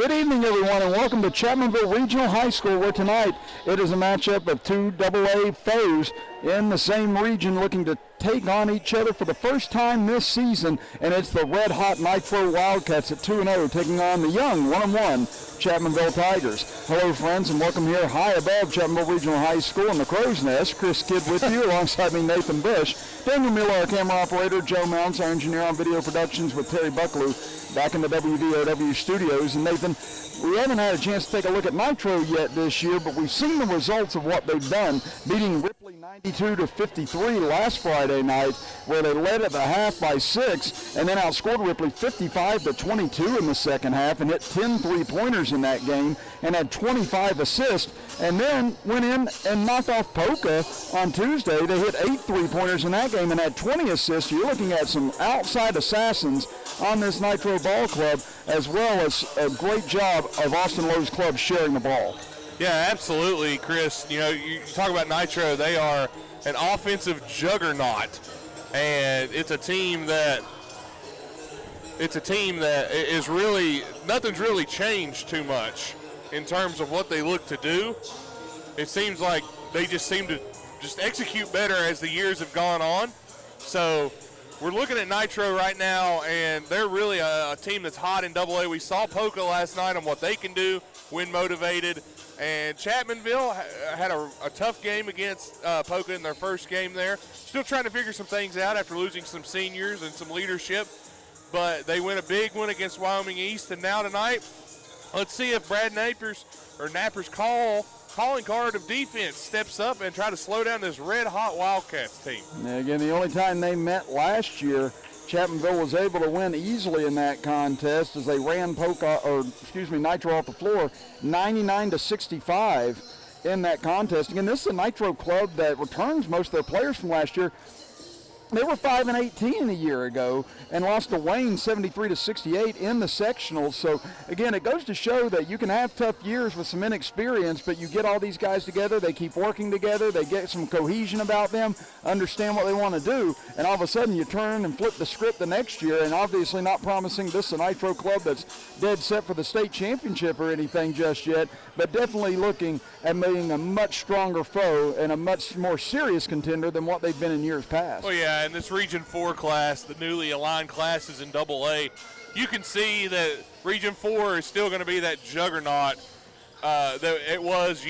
Good evening, everyone, and welcome to Chapmanville Regional High School, where tonight it is a matchup of two AA foes in the same region looking to take on each other for the first time this season, and it's the red-hot Nitro Wildcats at 2-0 taking on the young 1-1 Chapmanville Tigers. Hello, friends, and welcome here high above Chapmanville Regional High School in the Crow's Nest. Chris Kidd with you, alongside me, Nathan Bush. Daniel Miller, our camera operator. Joe Mounts, our engineer on video productions, with Terry Bucklew back in the WVOW studios. And Nathan, we haven't had a chance to take a look at Nitro yet this year, but we've seen the results of what they've done, beating Ripley 92-53 last Friday night, where they led at the half by 6, and then outscored Ripley 55-22 in the second half, and hit 10 three-pointers in that game, and had 25 assists, and then went in and knocked off Polka on Tuesday. They hit 8 three-pointers in that game and had 20 assists. You're looking at some outside assassins on this Nitro ball club, as well as a great job of Austin Lowe's club sharing the ball. Yeah, absolutely, Chris. You know, you talk about Nitro, they are an offensive juggernaut, and it's a team that is really, nothing's really changed too much in terms of what they look to do. It seems like they just seem to just execute better as the years have gone on. So we're looking at Nitro right now, and they're really a team that's hot in AA. We saw Polka last night on what they can do when motivated. And Chapmanville had a tough game against Polka in their first game there. Still trying to figure some things out after losing some seniors and some leadership. But they win a big one against Wyoming East. And now tonight, let's see if Brad Napper's calling card of defense steps up and try to slow down this red-hot Wildcats team. Now, again, the only time they met last year, Chapmanville was able to win easily in that contest as they ran Nitro off the floor 99-65 in that contest. Again, this is a Nitro club that returns most of their players from last year. They were 5-18 a year ago and lost to Wayne 73-68 in the sectionals. So again, it goes to show that you can have tough years with some inexperience, but you get all these guys together, they keep working together, they get some cohesion about them, understand what they want to do, and all of a sudden you turn and flip the script the next year. And obviously not promising this is a Nitro club that's dead set for the state championship or anything just yet, but definitely looking at being a much stronger foe and a much more serious contender than what they've been in years past. Oh yeah. In this Region 4 class, the newly aligned classes in AA, you can see that Region 4 is still going to be that juggernaut that it was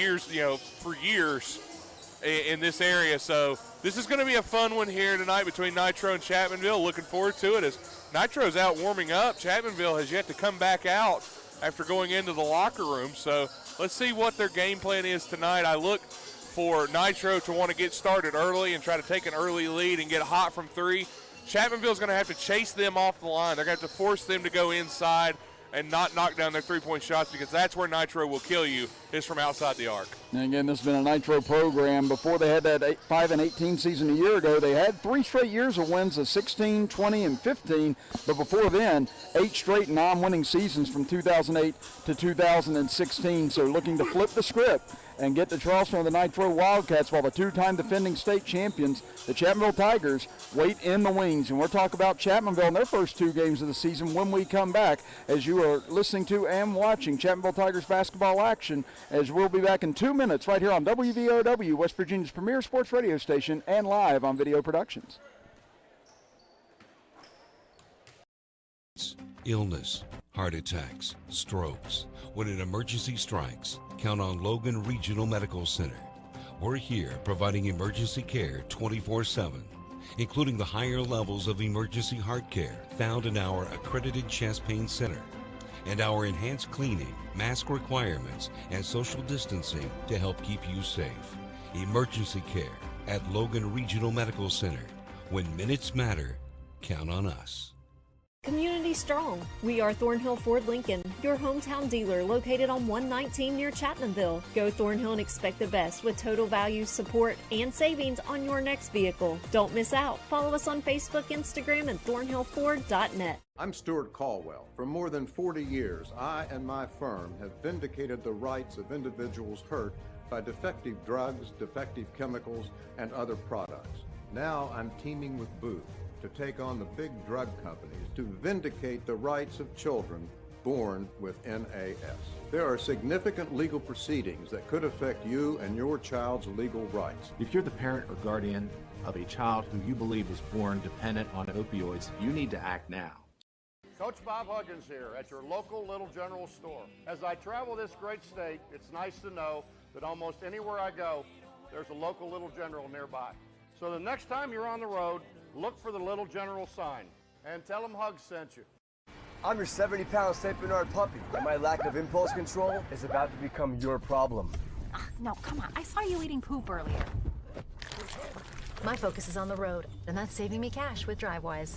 for years in this area. So this is going to be a fun one here tonight between Nitro and Chapmanville. Looking forward to it as Nitro's out warming up. Chapmanville has yet to come back out after going into the locker room. So let's see what their game plan is tonight. I look for Nitro to want to get started early and try to take an early lead and get hot from three. Chapmanville's going to have to chase them off the line. They're going to have to force them to go inside and not knock down their three-point shots, because that's where Nitro will kill you, is from outside the arc. And again, this has been a Nitro program. Before they had that 5-18 season a year ago, they had 3 straight years of wins of 16, 20, and 15. But before then, 8 straight non-winning seasons from 2008 to 2016. So looking to flip the script and get to Charleston with the Nitro Wildcats, while the 2-time defending state champions, the Chapmanville Tigers, wait in the wings. And we'll talk about Chapmanville in their first 2 games of the season when we come back, as you are listening to and watching Chapmanville Tigers basketball action, as we'll be back in 2 minutes right here on WVOW, West Virginia's premier sports radio station, and live on Video Productions. Illness, heart attacks, strokes. When an emergency strikes, count on Logan Regional Medical Center. We're here providing emergency care 24/7, including the higher levels of emergency heart care found in our accredited chest pain center, and our enhanced cleaning, mask requirements, and social distancing to help keep you safe. Emergency care at Logan Regional Medical Center. When minutes matter, count on us. Community strong. We are Thornhill Ford Lincoln, your hometown dealer located on 119 near Chapmanville. Go Thornhill and expect the best with total value, support, and savings on your next vehicle. Don't miss out. Follow us on Facebook, Instagram, and thornhillford.net. I'm Stuart Caldwell. For more than 40 years, I and my firm have vindicated the rights of individuals hurt by defective drugs, defective chemicals, and other products. Now I'm teaming with Booth to take on the big drug companies to vindicate the rights of children born with NAS. There are significant legal proceedings that could affect you and your child's legal rights. If you're the parent or guardian of a child who you believe was born dependent on opioids, you need to act now. Coach Bob Huggins here at your local Little General store. As I travel this great state, it's nice to know that almost anywhere I go, there's a local Little General nearby. So the next time you're on the road, look for the Little General sign and tell them Hugs sent you. I'm your 70-pound St. Bernard puppy, and my lack of impulse control is about to become your problem. No, come on. I saw you eating poop earlier. My focus is on the road, and that's saving me cash with DriveWise.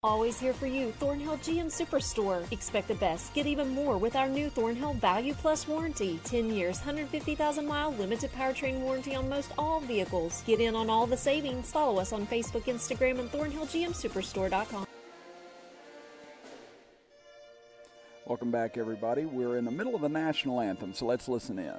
Always here for you, Thornhill GM Superstore. Expect the best. Get even more with our new Thornhill Value Plus warranty. 10 years, 150,000-mile limited powertrain warranty on most all vehicles. Get in on all the savings. Follow us on Facebook, Instagram, and ThornhillGMSuperstore.com. Welcome back, everybody. We're in the middle of the national anthem, so let's listen in.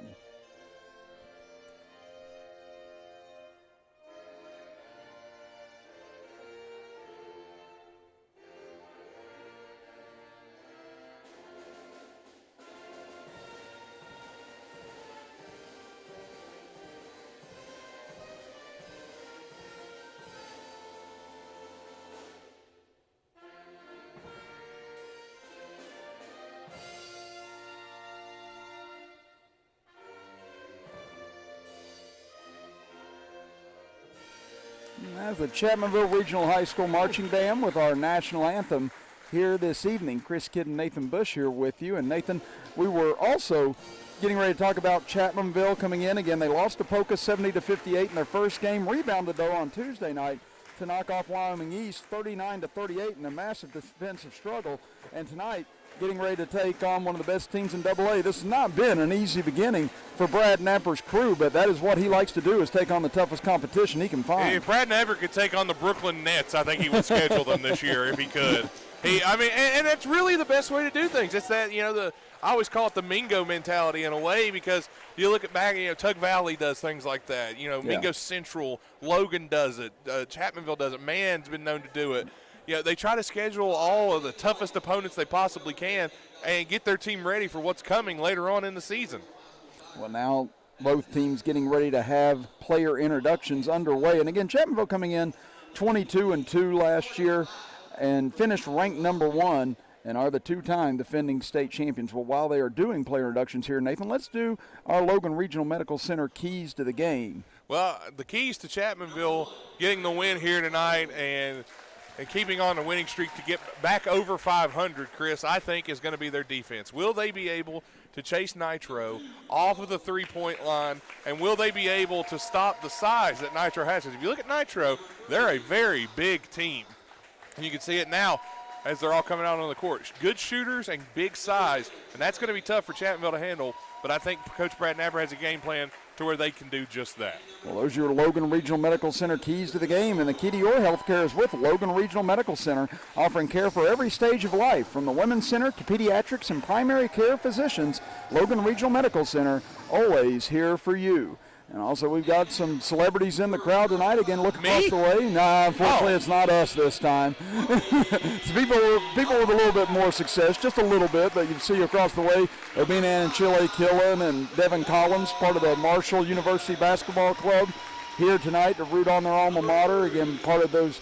That's the Chapmanville Regional High School Marching Band with our national anthem here this evening. Chris Kidd and Nathan Bush here with you. And Nathan, we were also getting ready to talk about Chapmanville coming in. Again, they lost to Polka 70-58 in their first game. Rebounded, though, on Tuesday night to knock off Wyoming East 39-38 in a massive defensive struggle. And tonight, getting ready to take on one of the best teams in AA. This has not been an easy beginning for Brad Napper's crew, but that is what he likes to do, is take on the toughest competition he can find. If Brad Napper could take on the Brooklyn Nets, I think he would schedule them this year if he could. And that's really the best way to do things. It's that, I always call it the Mingo mentality in a way, because you look at back, Tug Valley does things like that. Mingo Central, Logan does it, Chapmanville does it, Mann's been known to do it. They try to schedule all of the toughest opponents they possibly can and get their team ready for what's coming later on in the season. Well, now both teams getting ready to have player introductions underway. And again, Chapmanville coming in 22-2 last year and finished ranked number 1 and are the two-time defending state champions. Well, while they are doing player introductions here, Nathan, let's do our Logan Regional Medical Center keys to the game. Well, the keys to Chapmanville getting the win here tonight and keeping on the winning streak to get back over 500, Chris, I think is going to be their defense. Will they be able to chase Nitro off of the three-point line, and will they be able to stop the size that Nitro has? Because if you look at Nitro, they're a very big team. And you can see it now as they're all coming out on the court. Good shooters and big size, and that's going to be tough for Chapmanville to handle, but I think Coach Brad Napper has a game plan to where they can do just that. Well, those are your Logan Regional Medical Center keys to the game, and the key to your health care is with Logan Regional Medical Center, offering care for every stage of life, from the Women's Center to pediatrics and primary care physicians. Logan Regional Medical Center, always here for you. And also, we've got some celebrities in the crowd tonight. Again, look across the way. Nah, unfortunately, It's not us this time. It's people with a little bit more success, just a little bit, but you see across the way, Obina and Chile Killen and Devin Collins, part of the Marshall University Basketball Club, here tonight to root on their alma mater. Again, part of those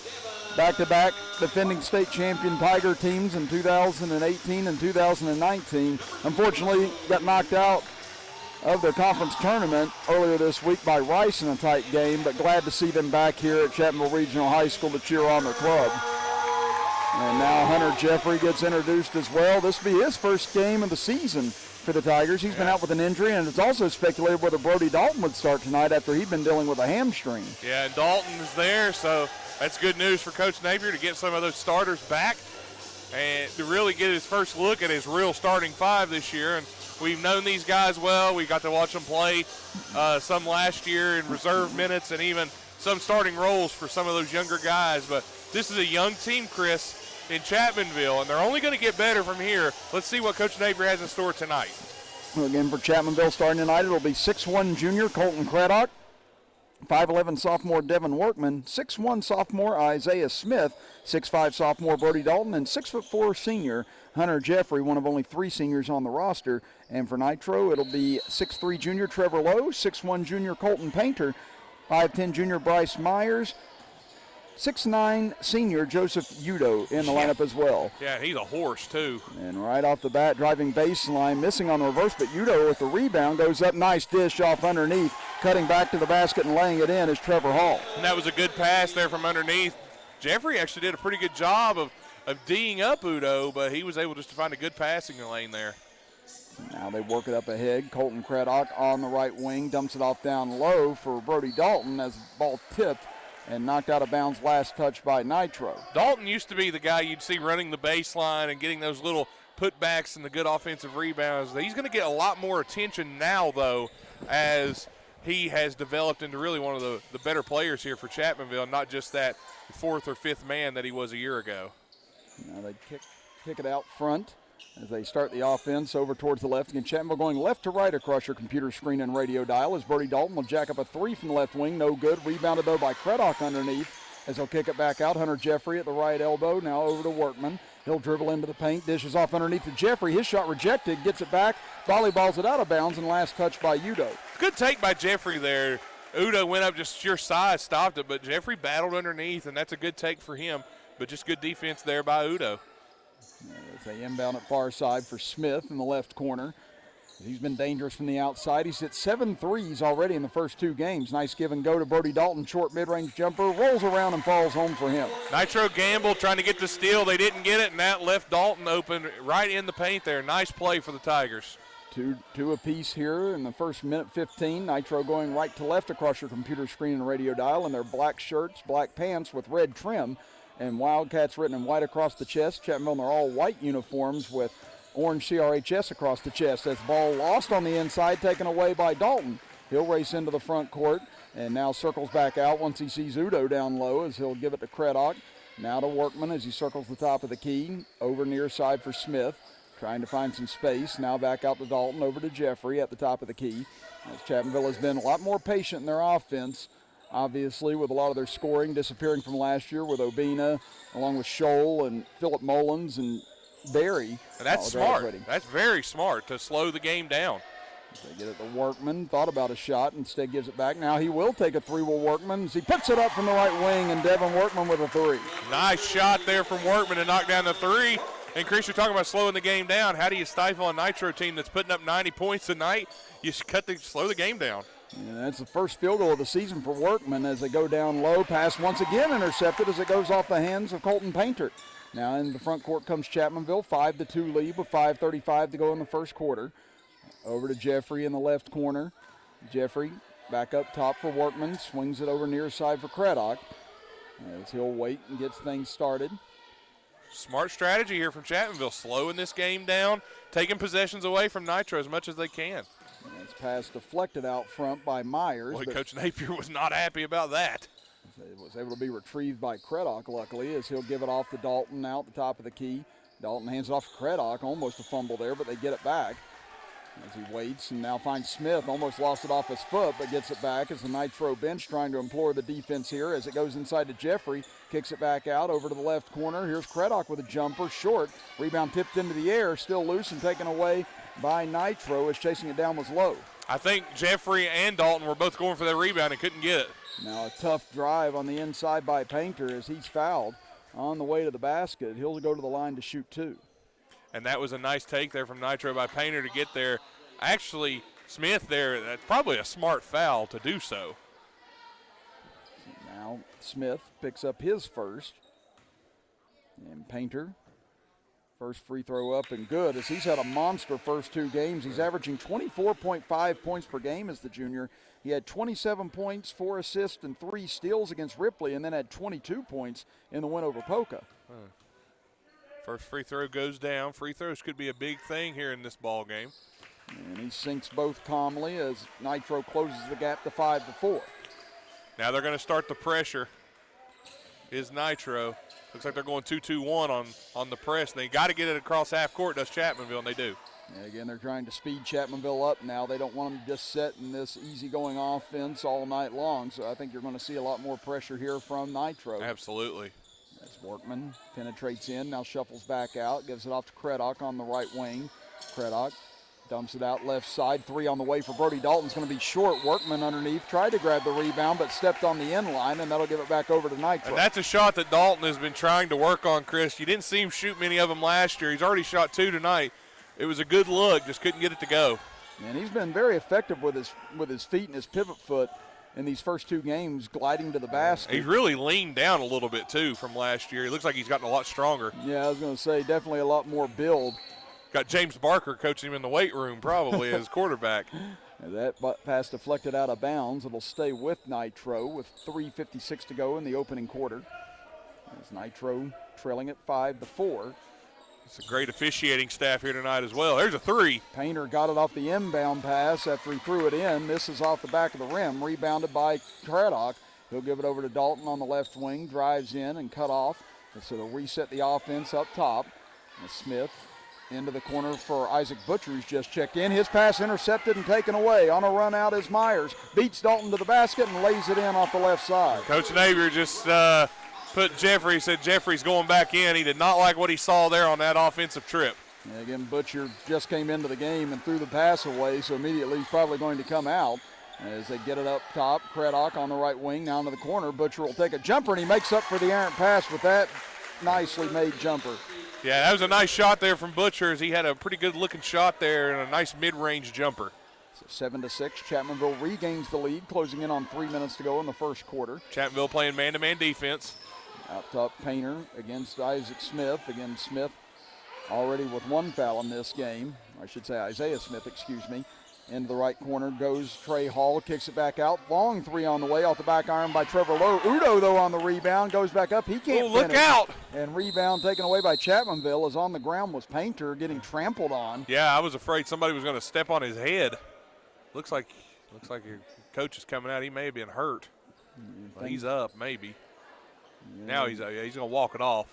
back-to-back defending state champion Tiger teams in 2018 and 2019. Unfortunately, got knocked out of the conference tournament earlier this week by Rice in a tight game, but glad to see them back here at Chapmanville Regional High School to cheer on their club. And now Hunter Jeffrey gets introduced as well. This will be his first game of the season for the Tigers. He's been out with an injury, and it's also speculated whether Brody Dalton would start tonight after he'd been dealing with a hamstring. Yeah, and Dalton is there, so that's good news for Coach Napier to get some of those starters back and to really get his first look at his real starting five this year. And we've known these guys well. We got to watch them play some last year in reserve minutes and even some starting roles for some of those younger guys. But this is a young team, Chris, in Chapmanville, and they're only going to get better from here. Let's see what Coach Napier has in store tonight. Well, again, for Chapmanville starting tonight, it'll be 6'1" junior Colton Craddock. 5'11 sophomore Devin Workman, 6'1 sophomore Isaiah Smith, 6'5 sophomore Brody Dalton, and 6'4 senior Hunter Jeffrey, one of only 3 seniors on the roster. And for Nitro, it'll be 6'3 junior Trevor Lowe, 6'1 junior Colton Painter, 5'10 junior Bryce Myers, 6'9 senior Joseph Udo in the lineup as well. Yeah, he's a horse too. And right off the bat, driving baseline, missing on the reverse, but Udo with the rebound goes up, nice dish off underneath, cutting back to the basket and laying it in is Trevor Hall. And that was a good pass there from underneath. Jeffrey actually did a pretty good job of D'ing up Udo, but he was able just to find a good passing lane there. Now they work it up ahead. Colton Craddock on the right wing, dumps it off down low for Brody Dalton as the ball tipped and knocked out of bounds last touch by Nitro. Dalton used to be the guy you'd see running the baseline and getting those little putbacks and the good offensive rebounds. He's going to get a lot more attention now, though, as he has developed into really one of the better players here for Chapmanville, not just that 4th or 5th man that he was a year ago. Now they kick it out front as they start the offense over towards the left. Again, Chapmanville going left to right across your computer screen and radio dial as Brody Dalton will jack up a 3 from the left wing. No good. Rebounded, though, by Craddock underneath as he'll kick it back out. Hunter Jeffrey at the right elbow. Now over to Workman. He'll dribble into the paint. Dishes off underneath to Jeffrey. His shot rejected. Gets it back. Volleyballs it out of bounds, and last touch by Udo. Good take by Jeffrey there. Udo went up just sheer size, stopped it, but Jeffrey battled underneath, and that's a good take for him. But just good defense there by Udo. As they inbound at far side for Smith in the left corner. He's been dangerous from the outside. He's hit 7 threes already in the first 2 games. Nice give and go to Brody Dalton. Short mid-range jumper. Rolls around and falls home for him. Nitro gamble trying to get the steal. They didn't get it, and that left Dalton open right in the paint there. Nice play for the Tigers. Two apiece here in the first minute 15. Nitro going right to left across your computer screen and radio dial in their black shirts, black pants with red trim, and Wildcats written in white across the chest. Chapmanville in their all white uniforms with orange CRHS across the chest. As ball lost on the inside, taken away by Dalton. He'll race into the front court and now circles back out once he sees Udo down low as he'll give it to Craddock. Now to Workman as he circles the top of the key. Over near side for Smith, trying to find some space. Now back out to Dalton, over to Jeffrey at the top of the key. As Chapmanville has been a lot more patient in their offense, obviously, with a lot of their scoring disappearing from last year with Obina, along with Scholl and Philip Mullins and Barry. And that's smart. That's very smart to slow the game down. They get it to Workman. Thought about a shot, instead gives it back. Now he will take a 3 with Workman as he puts it up from the right wing, and Devin Workman with a 3. Nice shot there from Workman to knock down the 3. And Chris, you're talking about slowing the game down. How do you stifle a Nitro team that's putting up 90 points a night? You slow the game down. And that's the first field goal of the season for Workman as they go down low. Pass once again intercepted as it goes off the hands of Colton Painter. Now in the front court comes Chapmanville, 5-2 lead with 5:35 to go in the first quarter. Over to Jeffrey in the left corner. Jeffrey back up top for Workman, swings it over near side for Craddock as he'll wait and gets things started. Smart strategy here from Chapmanville, slowing this game down, taking possessions away from Nitro as much as they can. And it's pass deflected out front by Myers. Boy, Coach Napier was not happy about that. It was able to be retrieved by Craddock, luckily, as he'll give it off to Dalton now at the top of the key. Dalton hands it off to Craddock, almost a fumble there, but they get it back. As he waits and now finds Smith, almost lost it off his foot, but gets it back as the Nitro bench trying to implore the defense here as it goes inside to Jeffrey, kicks it back out over to the left corner. Here's Craddock with a jumper, short. Rebound tipped into the air, still loose and taken away by Nitro as chasing it down was Lowe. I think Jeffrey and Dalton were both going for that rebound and couldn't get it. Now a tough drive on the inside by Painter as he's fouled on the way to the basket. He'll go to the line to shoot 2. And that was a nice take there from Nitro by Painter to get there. Actually, Smith there, that's probably a smart foul to do so. Now Smith picks up his first. And Painter, first free throw up and good as he's had a monster first 2 games. He's averaging 24.5 points per game as the junior. He had 27 points, 4 assists, and 3 steals against Ripley, and then had 22 points in the win over Poca. First free throw goes down. Free throws could be a big thing here in this ball game. And he sinks both calmly as Nitro closes the gap to 5-4. Now they're going to start the pressure. Is Nitro. Looks like they're going 2-2-1 on the press. They got to get it across half court, does Chapmanville, and they do. And again, they're trying to speed Chapmanville up now. They don't want them to just sit in this easygoing offense all night long. So I think you're going to see a lot more pressure here from Nitro. Absolutely. As Workman penetrates in, now shuffles back out, gives it off to Craddock on the right wing. Craddock dumps it out left side. 3 on the way for Brody Dalton's going to be short. Workman underneath, tried to grab the rebound, but stepped on the end line, and that'll give it back over to Nitro. And that's a shot that Dalton has been trying to work on, Chris. You didn't see him shoot many of them last year. He's already shot 2 tonight. It was a good look, just couldn't get it to go. And he's been very effective with his feet and his pivot foot in these first 2 games, gliding to the basket. He's really leaned down a little bit, too, from last year. He looks like he's gotten a lot stronger. Yeah, I was going to say, definitely a lot more build. Got James Barker coaching him in the weight room, probably, as quarterback. And that pass deflected out of bounds. It'll stay with Nitro with 3:56 to go in the opening quarter. As Nitro trailing at 5-4. It's a great officiating staff here tonight as well. There's a 3. Painter got it off the inbound pass after he threw it in. This is off the back of the rim, rebounded by Craddock. He'll give it over to Dalton on the left wing, drives in and cut off. And so they'll reset the offense up top. And Smith into the corner for Isaac Butcher, who's just checked in. His pass intercepted and taken away. On a run out is Myers. Beats Dalton to the basket and lays it in off the left side. Coach Navier just put Jeffrey, said Jeffrey's going back in. He did not like what he saw there on that offensive trip. And again, Butcher just came into the game and threw the pass away, so immediately he's probably going to come out. As they get it up top, Craddock on the right wing, now into the corner. Butcher will take a jumper, and he makes up for the errant pass with that nicely made jumper. Yeah, that was a nice shot there from Butcher, as he had a pretty good-looking shot there and a nice mid-range jumper. So 7-6, Chapmanville regains the lead, closing in on 3 minutes to go in the first quarter. Chapmanville playing man-to-man defense. Out top, Painter against Isaac Smith. Again, Smith already with 1 foul in this game. I should say Isaiah Smith, excuse me. Into the right corner goes Trey Hall, kicks it back out. Long 3 on the way, off the back iron by Trevor Lowe. Udo, though, on the rebound, goes back up. He can't look finish. out. And rebound taken away by Chapmanville, as on the ground was Painter getting trampled on. Yeah, I was afraid somebody was going to step on his head. Looks like your coach is coming out. He may have been hurt. But he's up, maybe. Yeah. Now he's going to walk it off.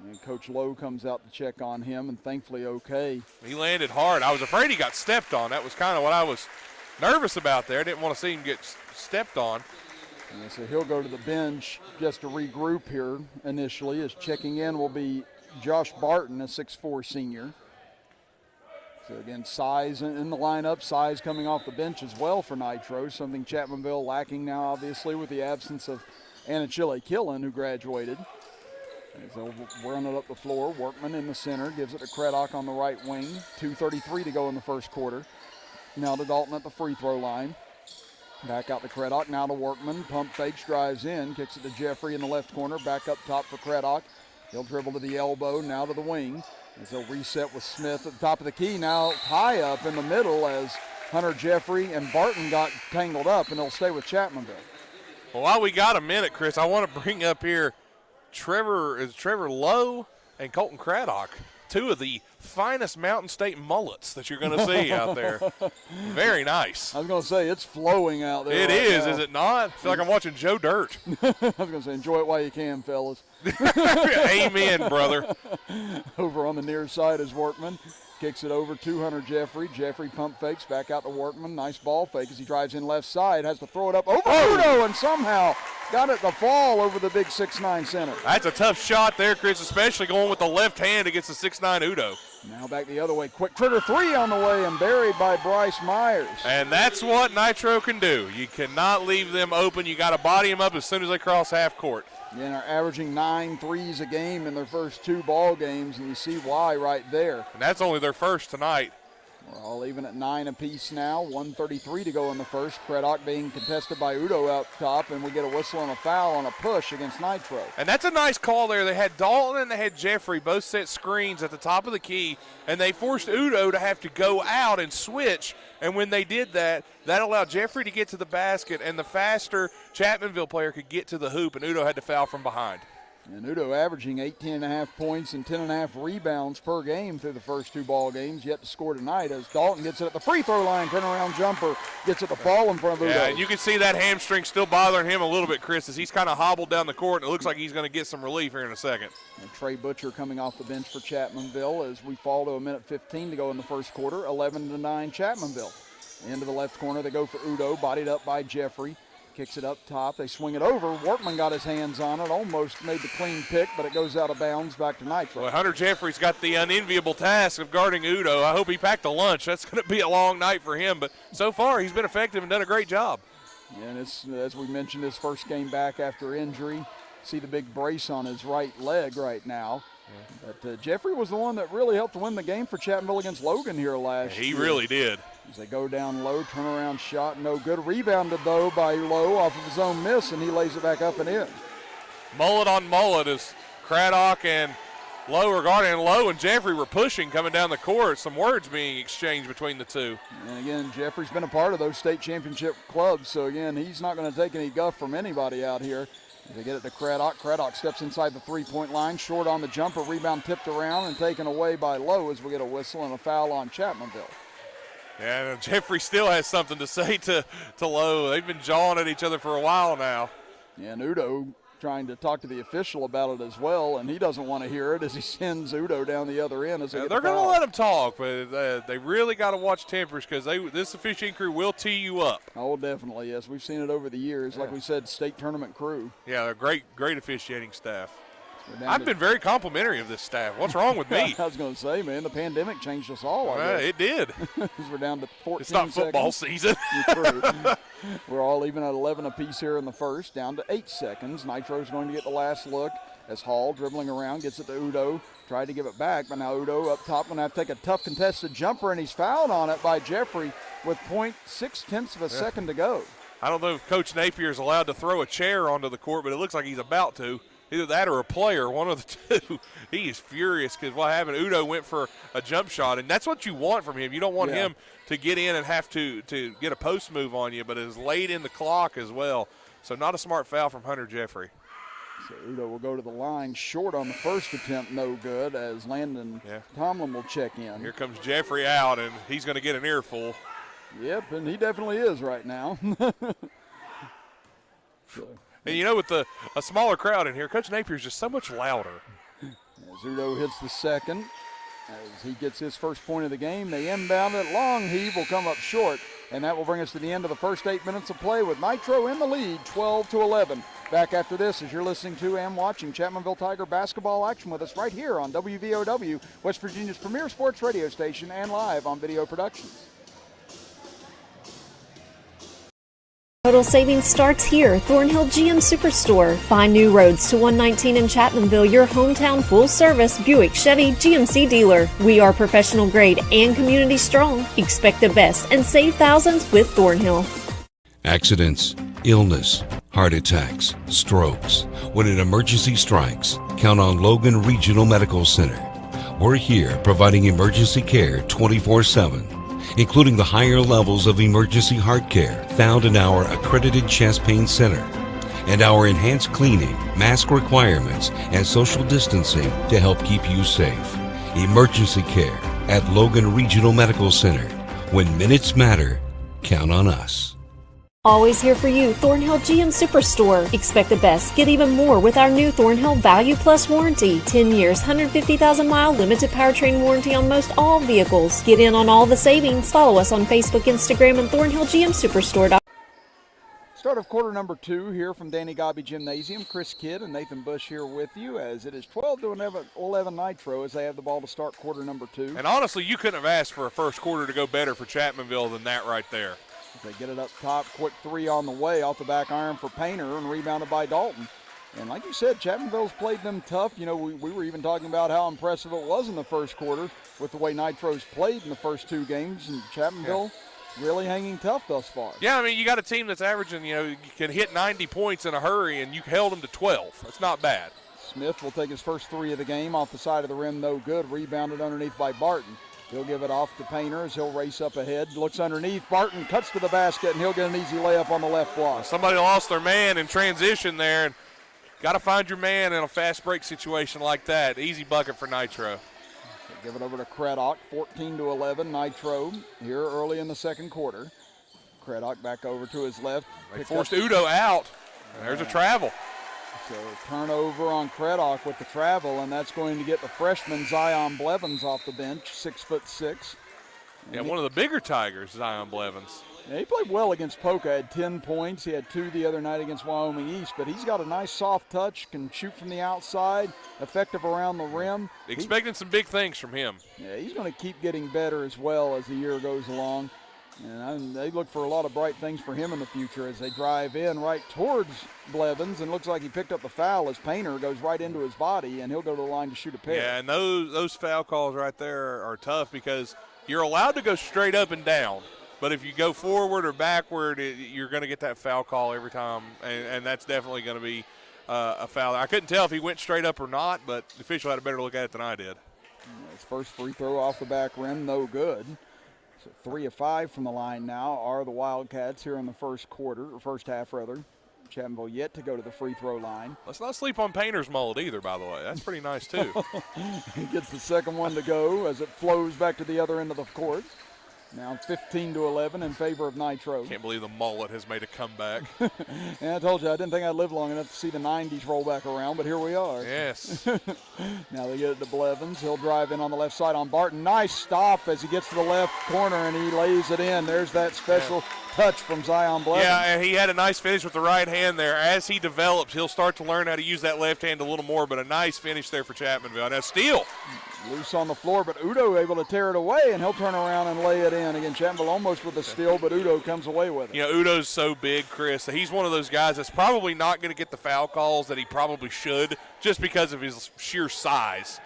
And Coach Lowe comes out to check on him, and thankfully okay. He landed hard. I was afraid he got stepped on. That was kind of what I was nervous about there. I didn't want to see him get stepped on. Yeah, so he'll go to the bench just to regroup here initially, as checking in will be Josh Barton, a 6'4 senior. So again, size in the lineup, size coming off the bench as well for Nitro, something Chapmanville lacking now, obviously, with the absence of Anachille Killen, who graduated. So we're running it up the floor. Workman in the center, gives it to Craddock on the right wing. 2:33 to go in the first quarter. Now to Dalton at the free throw line. Back out to Craddock, now to Workman. Pump fakes, drives in, kicks it to Jeffrey in the left corner. Back up top for Craddock. He'll dribble to the elbow, now to the wing. As they'll reset with Smith at the top of the key. Now tie up in the middle as Hunter Jeffrey and Barton got tangled up, and they'll stay with Chapmanville. Well, while we got a minute, Chris, I want to bring up here Trevor Lowe and Colton Craddock, 2 of the finest Mountain State mullets that you're going to see out there. Very nice. I was going to say, it's flowing out there. It is it not? I feel like I'm watching Joe Dirt. I was going to say, enjoy it while you can, fellas. Amen, brother. Over on the near side is Workman. Kicks it over to Hunter Jeffrey. Jeffrey pump fakes back out to Workman. Nice ball fake as he drives in left side. Has to throw it up over Udo, and somehow got it to fall over the big 6'9 center. That's a tough shot there, Chris, especially going with the left hand against the 6'9 Udo. Now back the other way. Quick trigger 3 on the way and buried by Bryce Myers. And that's what Nitro can do. You cannot leave them open. You got to body them up as soon as they cross half court. And are averaging 9 threes a game in their first 2 ball games, and you see why right there. And that's only their first tonight. We're all even at 9 apiece now. 1:33 to go in the first. Craddock being contested by Udo out top, and we get a whistle and a foul on a push against Nitro. And that's a nice call there. They had Dalton and they had Jeffrey both set screens at the top of the key, and they forced Udo to have to go out and switch. And when they did that, that allowed Jeffrey to get to the basket, and the faster Chapmanville player could get to the hoop, and Udo had to foul from behind. And Udo averaging 18.5 points and 10.5 rebounds per game through the first 2 ball games, yet to score tonight as Dalton gets it at the free throw line, turnaround jumper, gets it to fall in front of Udo. Yeah, and you can see that hamstring still bothering him a little bit, Chris, as he's kind of hobbled down the court, and it looks like he's going to get some relief here in a second. And Trey Butcher coming off the bench for Chapmanville as we fall to 1:15 to go in the first quarter, 11-9 Chapmanville. Into the left corner, they go for Udo, bodied up by Jeffrey. Kicks it up top. They swing it over. Workman got his hands on it. Almost made the clean pick, but it goes out of bounds back to Nitro. Well, Hunter Jeffrey's got the unenviable task of guarding Udo. I hope he packed a lunch. That's going to be a long night for him, but so far he's been effective and done a great job. And it's, as we mentioned, his first game back after injury. See the big brace on his right leg right now. Yeah. But Jeffrey was the one that really helped win the game for Chapmanville against Logan here last year. He really did. As they go down low, turnaround shot, no good. Rebounded, though, by Lowe off of his own miss, and he lays it back up and in. Mullet on mullet as Craddock and Lowe are guarding. And Lowe and Jeffrey were pushing coming down the court. Some words being exchanged between the two. And, again, Jeffrey's been a part of those state championship clubs, so, again, he's not going to take any guff from anybody out here. As they get it to Craddock. Craddock steps inside the three-point line, short on the jumper. Rebound tipped around and taken away by Lowe as we get a whistle and a foul on Chapmanville. Yeah, and Jeffrey still has something to say to Lowe. They've been jawing at each other for a while now. Yeah, and Udo trying to talk to the official about it as well, and he doesn't want to hear it as he sends Udo down the other end. As they're going to let him talk, but they really got to watch tempers because this officiating crew will tee you up. Oh, definitely, yes. We've seen it over the years. Yeah. Like we said, state tournament crew. Yeah, they're great officiating staff. I've been very complimentary of this staff. What's wrong with me? I was going to say, man, the pandemic changed us all. It did. We're down to 14 It's not football season. We're all even at 11 apiece here in the first, down to 8 seconds. Nitro's going to get the last look as Hall, dribbling around, gets it to Udo. Tried to give it back, but now Udo up top going to have to take a tough contested jumper, and he's fouled on it by Jeffrey with 0.6 of a second to go. I don't know if Coach Napier is allowed to throw a chair onto the court, but it looks like he's about to. Either that or a player, one of the two. He is furious because what happened, Udo went for a jump shot, and that's what you want from him. You don't want him to get in and have to get a post move on you, but it is late in the clock as well. So not a smart foul from Hunter Jeffrey. So Udo will go to the line short on the first attempt, no good, as Landon Tomlin will check in. Here comes Jeffrey out, and he's going to get an earful. Yep, and he definitely is right now. And, you know, with a smaller crowd in here, Coach Napier's just so much louder. As Udo hits the second, as he gets his first point of the game, they inbound it. Long heave will come up short, and that will bring us to the end of the first 8 minutes of play with Nitro in the lead, 12-11. Back after this as you're listening to and watching Chapmanville Tiger basketball action with us right here on WVOW, West Virginia's premier sports radio station, and live on Video Productions. Total savings starts here. Thornhill GM Superstore. Find new roads to 119 in Chapmanville, your hometown full-service Buick, Chevy, GMC dealer. We are professional grade and community strong. Expect the best and save thousands with Thornhill. Accidents, illness, heart attacks, strokes. When an emergency strikes, count on Logan Regional Medical Center. We're here providing emergency care 24/7. Including the higher levels of emergency heart care found in our accredited chest pain center, and our enhanced cleaning, mask requirements, and social distancing to help keep you safe. Emergency care at Logan Regional Medical Center. When minutes matter, count on us. Always here for you, Thornhill GM Superstore. Expect the best, get even more with our new Thornhill Value Plus warranty. 10 years, 150,000-mile limited powertrain warranty on most all vehicles. Get in on all the savings. Follow us on Facebook, Instagram, and Thornhill GM Superstore. Start of quarter number 2 here from Danny Gobby Gymnasium. Chris Kidd and Nathan Bush here with you as it is 12-11 Nitro as they have the ball to start quarter number 2. And honestly, you couldn't have asked for a first quarter to go better for Chapmanville than that right there. They get it up top, quick three on the way, off the back iron for Painter and rebounded by Dalton. And like you said, Chapmanville's played them tough. You know, we were even talking about how impressive it was in the first quarter with the way Nitro's played in the first 2 games, and Chapmanville really hanging tough thus far. Yeah, I mean, you got a team that's averaging, you can hit 90 points in a hurry, and you held them to 12. That's not bad. Smith will take his first 3 of the game off the side of the rim, no good. Rebounded underneath by Barton. He'll give it off to Painter as he'll race up ahead. Looks underneath. Barton cuts to the basket, and he'll get an easy layup on the left block. Somebody lost their man in transition there, and Got to find your man in a fast break situation like that. Easy bucket for Nitro. Give it over to Craddock, 14-11, Nitro here early in the second quarter. Craddock back over to his left. They forced Udo out. There's a travel. So turnover on Craddock with the travel, and that's going to get the freshman Zion Blevins off the bench, 6'6". Yeah, one of the bigger Tigers, Zion Blevins. Yeah, he played well against Polka, had 10 points. He had 2 the other night against Wyoming East, but he's got a nice soft touch, can shoot from the outside, effective around the rim. Expecting some big things from him. Yeah, he's going to keep getting better as well as the year goes along. And they look for a lot of bright things for him in the future as they drive in right towards Blevins, and looks like he picked up the foul as Painter goes right into his body, and he'll go to the line to shoot a pair. Yeah, and those foul calls right there are tough because you're allowed to go straight up and down, but if you go forward or backward, you're going to get that foul call every time, and that's definitely going to be a foul. I couldn't tell if he went straight up or not, but the official had a better look at it than I did. His first free throw off the back rim, no good. So 3 of 5 from the line now are the Wildcats here in the first half. Chapmanville yet to go to the free throw line. Let's not sleep on Painter's mullet either, by the way. That's pretty nice, too. He gets the second one to go as it flows back to the other end of the court. Now 15-11 in favor of Nitro. Can't believe the mullet has made a comeback. Yeah, I told you, I didn't think I'd live long enough to see the 90s roll back around, but here we are. Yes. Now they get it to Blevins. He'll drive in on the left side on Barton. Nice stop as he gets to the left corner, and he lays it in. There's that special touch from Zion Blevins. Yeah, and he had a nice finish with the right hand there. As he develops, he'll start to learn how to use that left hand a little more, but a nice finish there for Chapmanville. Now, steal. Loose on the floor, but Udo able to tear it away, and he'll turn around and lay it in. Again, Chapmanville almost with a steal, but Udo comes away with it. You know, Udo's so big, Chris, that he's one of those guys that's probably not going to get the foul calls that he probably should just because of his sheer size.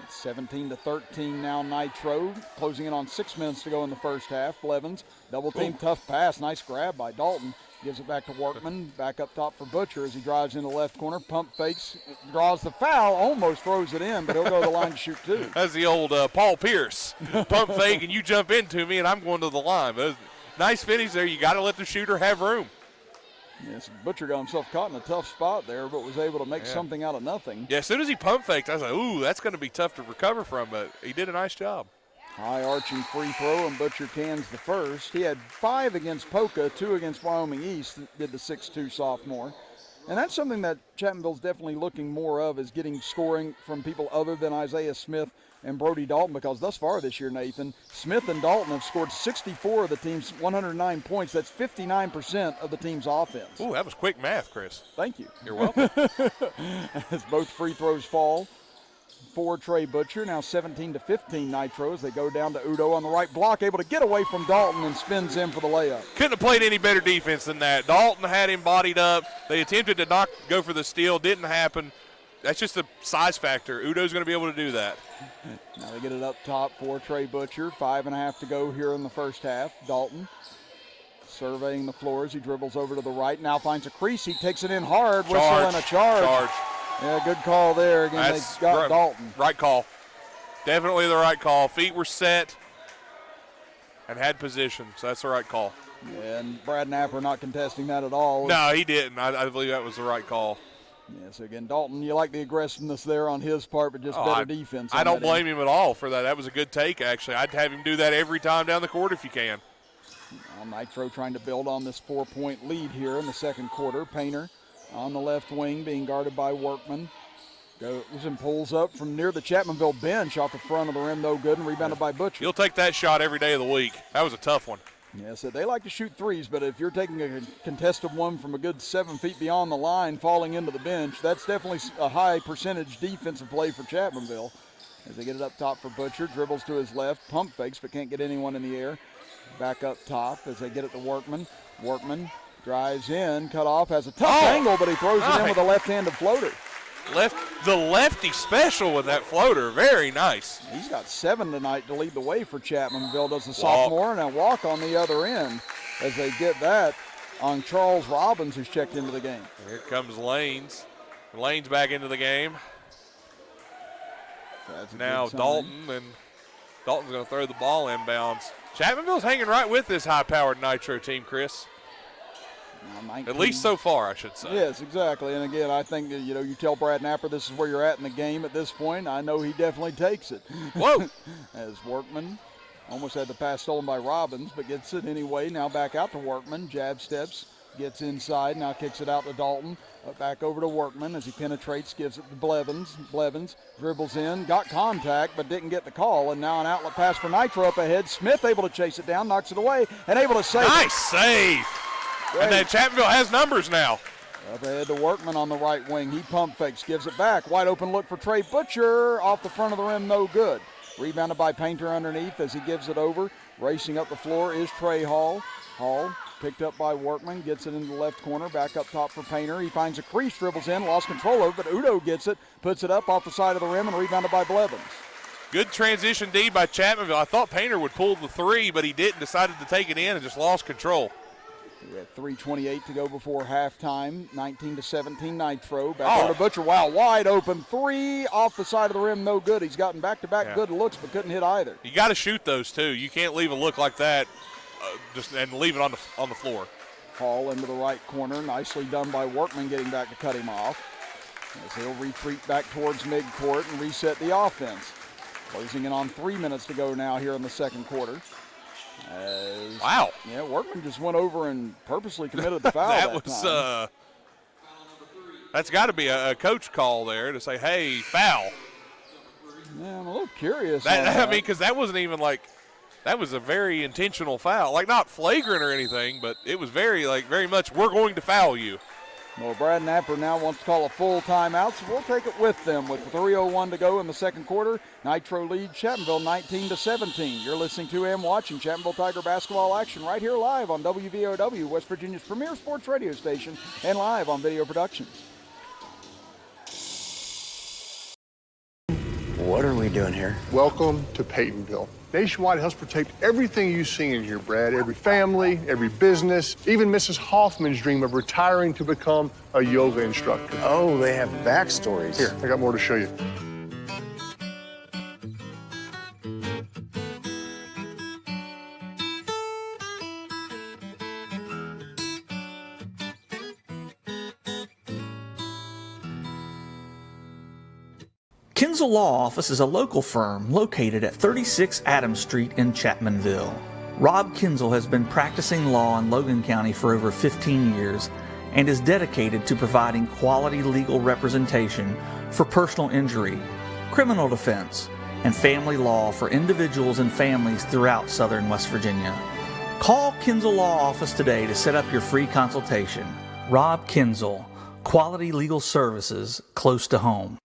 17-13 now Nitro, closing in on 6 minutes to go in the first half. Blevins, double team, tough pass, nice grab by Dalton. Gives it back to Workman, back up top for Butcher as he drives in the left corner, pump fakes, draws the foul, almost throws it in, but he'll go to the line to shoot 2. That's the old Paul Pierce. Pump fake and you jump into me and I'm going to the line. But nice finish there. You got to let the shooter have room. Yes, Butcher got himself caught in a tough spot there, but was able to make something out of nothing. Yeah, as soon as he pump faked, I was like, ooh, that's going to be tough to recover from, but he did a nice job. High arching free throw, and Butcher cans the first. He had 5 against Polka, 2 against Wyoming East, did the 6'2 sophomore. And that's something that Chapmanville's definitely looking more of, is getting scoring from people other than Isaiah Smith and Brody Dalton, because thus far this year, Nathan, Smith and Dalton have scored 64 of the team's 109 points. That's 59% of the team's offense. Ooh, that was quick math, Chris. Thank you. You're welcome. As both free throws fall for Trey Butcher. Now 17-15 Nitro as they go down to Udo on the right block, able to get away from Dalton and spins in for the layup. Couldn't have played any better defense than that. Dalton had him bodied up. They attempted to go for the steal. Didn't happen. That's just a size factor. Udo's going to be able to do that. Now they get it up top for Trey Butcher. 5.5 to go here in the first half. Dalton surveying the floor as he dribbles over to the right. Now finds a crease. He takes it in hard. Whistle and a charge. Yeah, good call there. Again, they got Dalton. Right call. Definitely the right call. Feet were set and had position, so that's the right call. Yeah, and Brad Napper not contesting that at all. No, he didn't. I believe that was the right call. Yeah, so again, Dalton, you like the aggressiveness there on his part, but just better defense. I don't blame him at all for that. That was a good take, actually. I'd have him do that every time down the court if you can. Now Nitro trying to build on this 4-point lead here in the second quarter. Painter on the left wing being guarded by Workman. Goes and pulls up from near the Chapmanville bench off the front of the rim, no good, and rebounded by Butcher. You'll take that shot every day of the week. That was a tough one. Yeah, so they like to shoot threes, but if you're taking a contested one from a good 7 feet beyond the line, falling into the bench, that's definitely a high percentage defensive play for Chapmanville. As they get it up top for Butcher, dribbles to his left, pump fakes, but can't get anyone in the air. Back up top as they get it to Workman. Workman drives in, cut off, has a tough angle, but he throws it in with a left-handed floater. The lefty special with that floater. Very nice. He's got 7 tonight to lead the way for Chapmanville. Does the sophomore, and a walk on the other end as they get that on Charles Robbins, who's checked into the game. Here comes Lanes. Lanes back into the game. Now Dalton, and Dalton's going to throw the ball inbounds. Chapmanville's hanging right with this high-powered Nitro team, Chris. 19. At least so far, I should say. Yes, exactly. And again, I think that, you tell Brad Napper this is where you're at in the game at this point. I know he definitely takes it. Whoa! As Workman almost had the pass stolen by Robbins, but gets it anyway. Now back out to Workman. Jab steps, gets inside. Now kicks it out to Dalton. Back over to Workman as he penetrates, gives it to Blevins. Blevins dribbles in, got contact, but didn't get the call. And now an outlet pass for Nitro up ahead. Smith able to chase it down, knocks it away, and able to save it. Nice save. Great. And then Chapmanville has numbers now. Up ahead to Workman on the right wing. He pump fakes, gives it back. Wide open look for Trey Butcher. Off the front of the rim, no good. Rebounded by Painter underneath as he gives it over. Racing up the floor is Trey Hall. Hall picked up by Workman, gets it into the left corner, back up top for Painter. He finds a crease, dribbles in, lost control of it, but Udo gets it, puts it up off the side of the rim, and rebounded by Blevins. Good transition D by Chapmanville. I thought Painter would pull the three, but he didn't. Decided to take it in and just lost control. We had 3:28 to go before halftime. 19-17 Nitro. Back over to Butcher. Wow, wide open three off the side of the rim, no good. He's gotten back-to-back good looks, but couldn't hit either. You got to shoot those too. You can't leave a look like that and leave it on the floor. Hall into the right corner. Nicely done by Workman, getting back to cut him off. As he'll retreat back towards midcourt and reset the offense. Closing in on 3 minutes to go now here in the second quarter. Wow. Yeah, Workman just went over and purposely committed the foul. That's got to be a coach call there to say, hey, foul. Yeah, I'm a little curious. I mean, because that wasn't even that was a very intentional foul. Like, not flagrant or anything, but it was very much, we're going to foul you. Well, Brad Napper now wants to call a full timeout, so we'll take it with them with 3:01 to go in the second quarter. Nitro leads Chapmanville 19-17. You're listening to and watching Chapmanville Tiger basketball action right here live on WVOW, West Virginia's premier sports radio station, and live on Video Productions. What are we doing here? Welcome to Peytonville. Nationwide helps protect everything you see in here, Brad. Every family, every business, even Mrs. Hoffman's dream of retiring to become a yoga instructor. Oh, they have backstories. Here, I got more to show you. Kinzel Law Office is a local firm located at 36 Adams Street in Chapmanville. Rob Kinzel has been practicing law in Logan County for over 15 years and is dedicated to providing quality legal representation for personal injury, criminal defense, and family law for individuals and families throughout southern West Virginia. Call Kinzel Law Office today to set up your free consultation. Rob Kinzel, quality legal services close to home.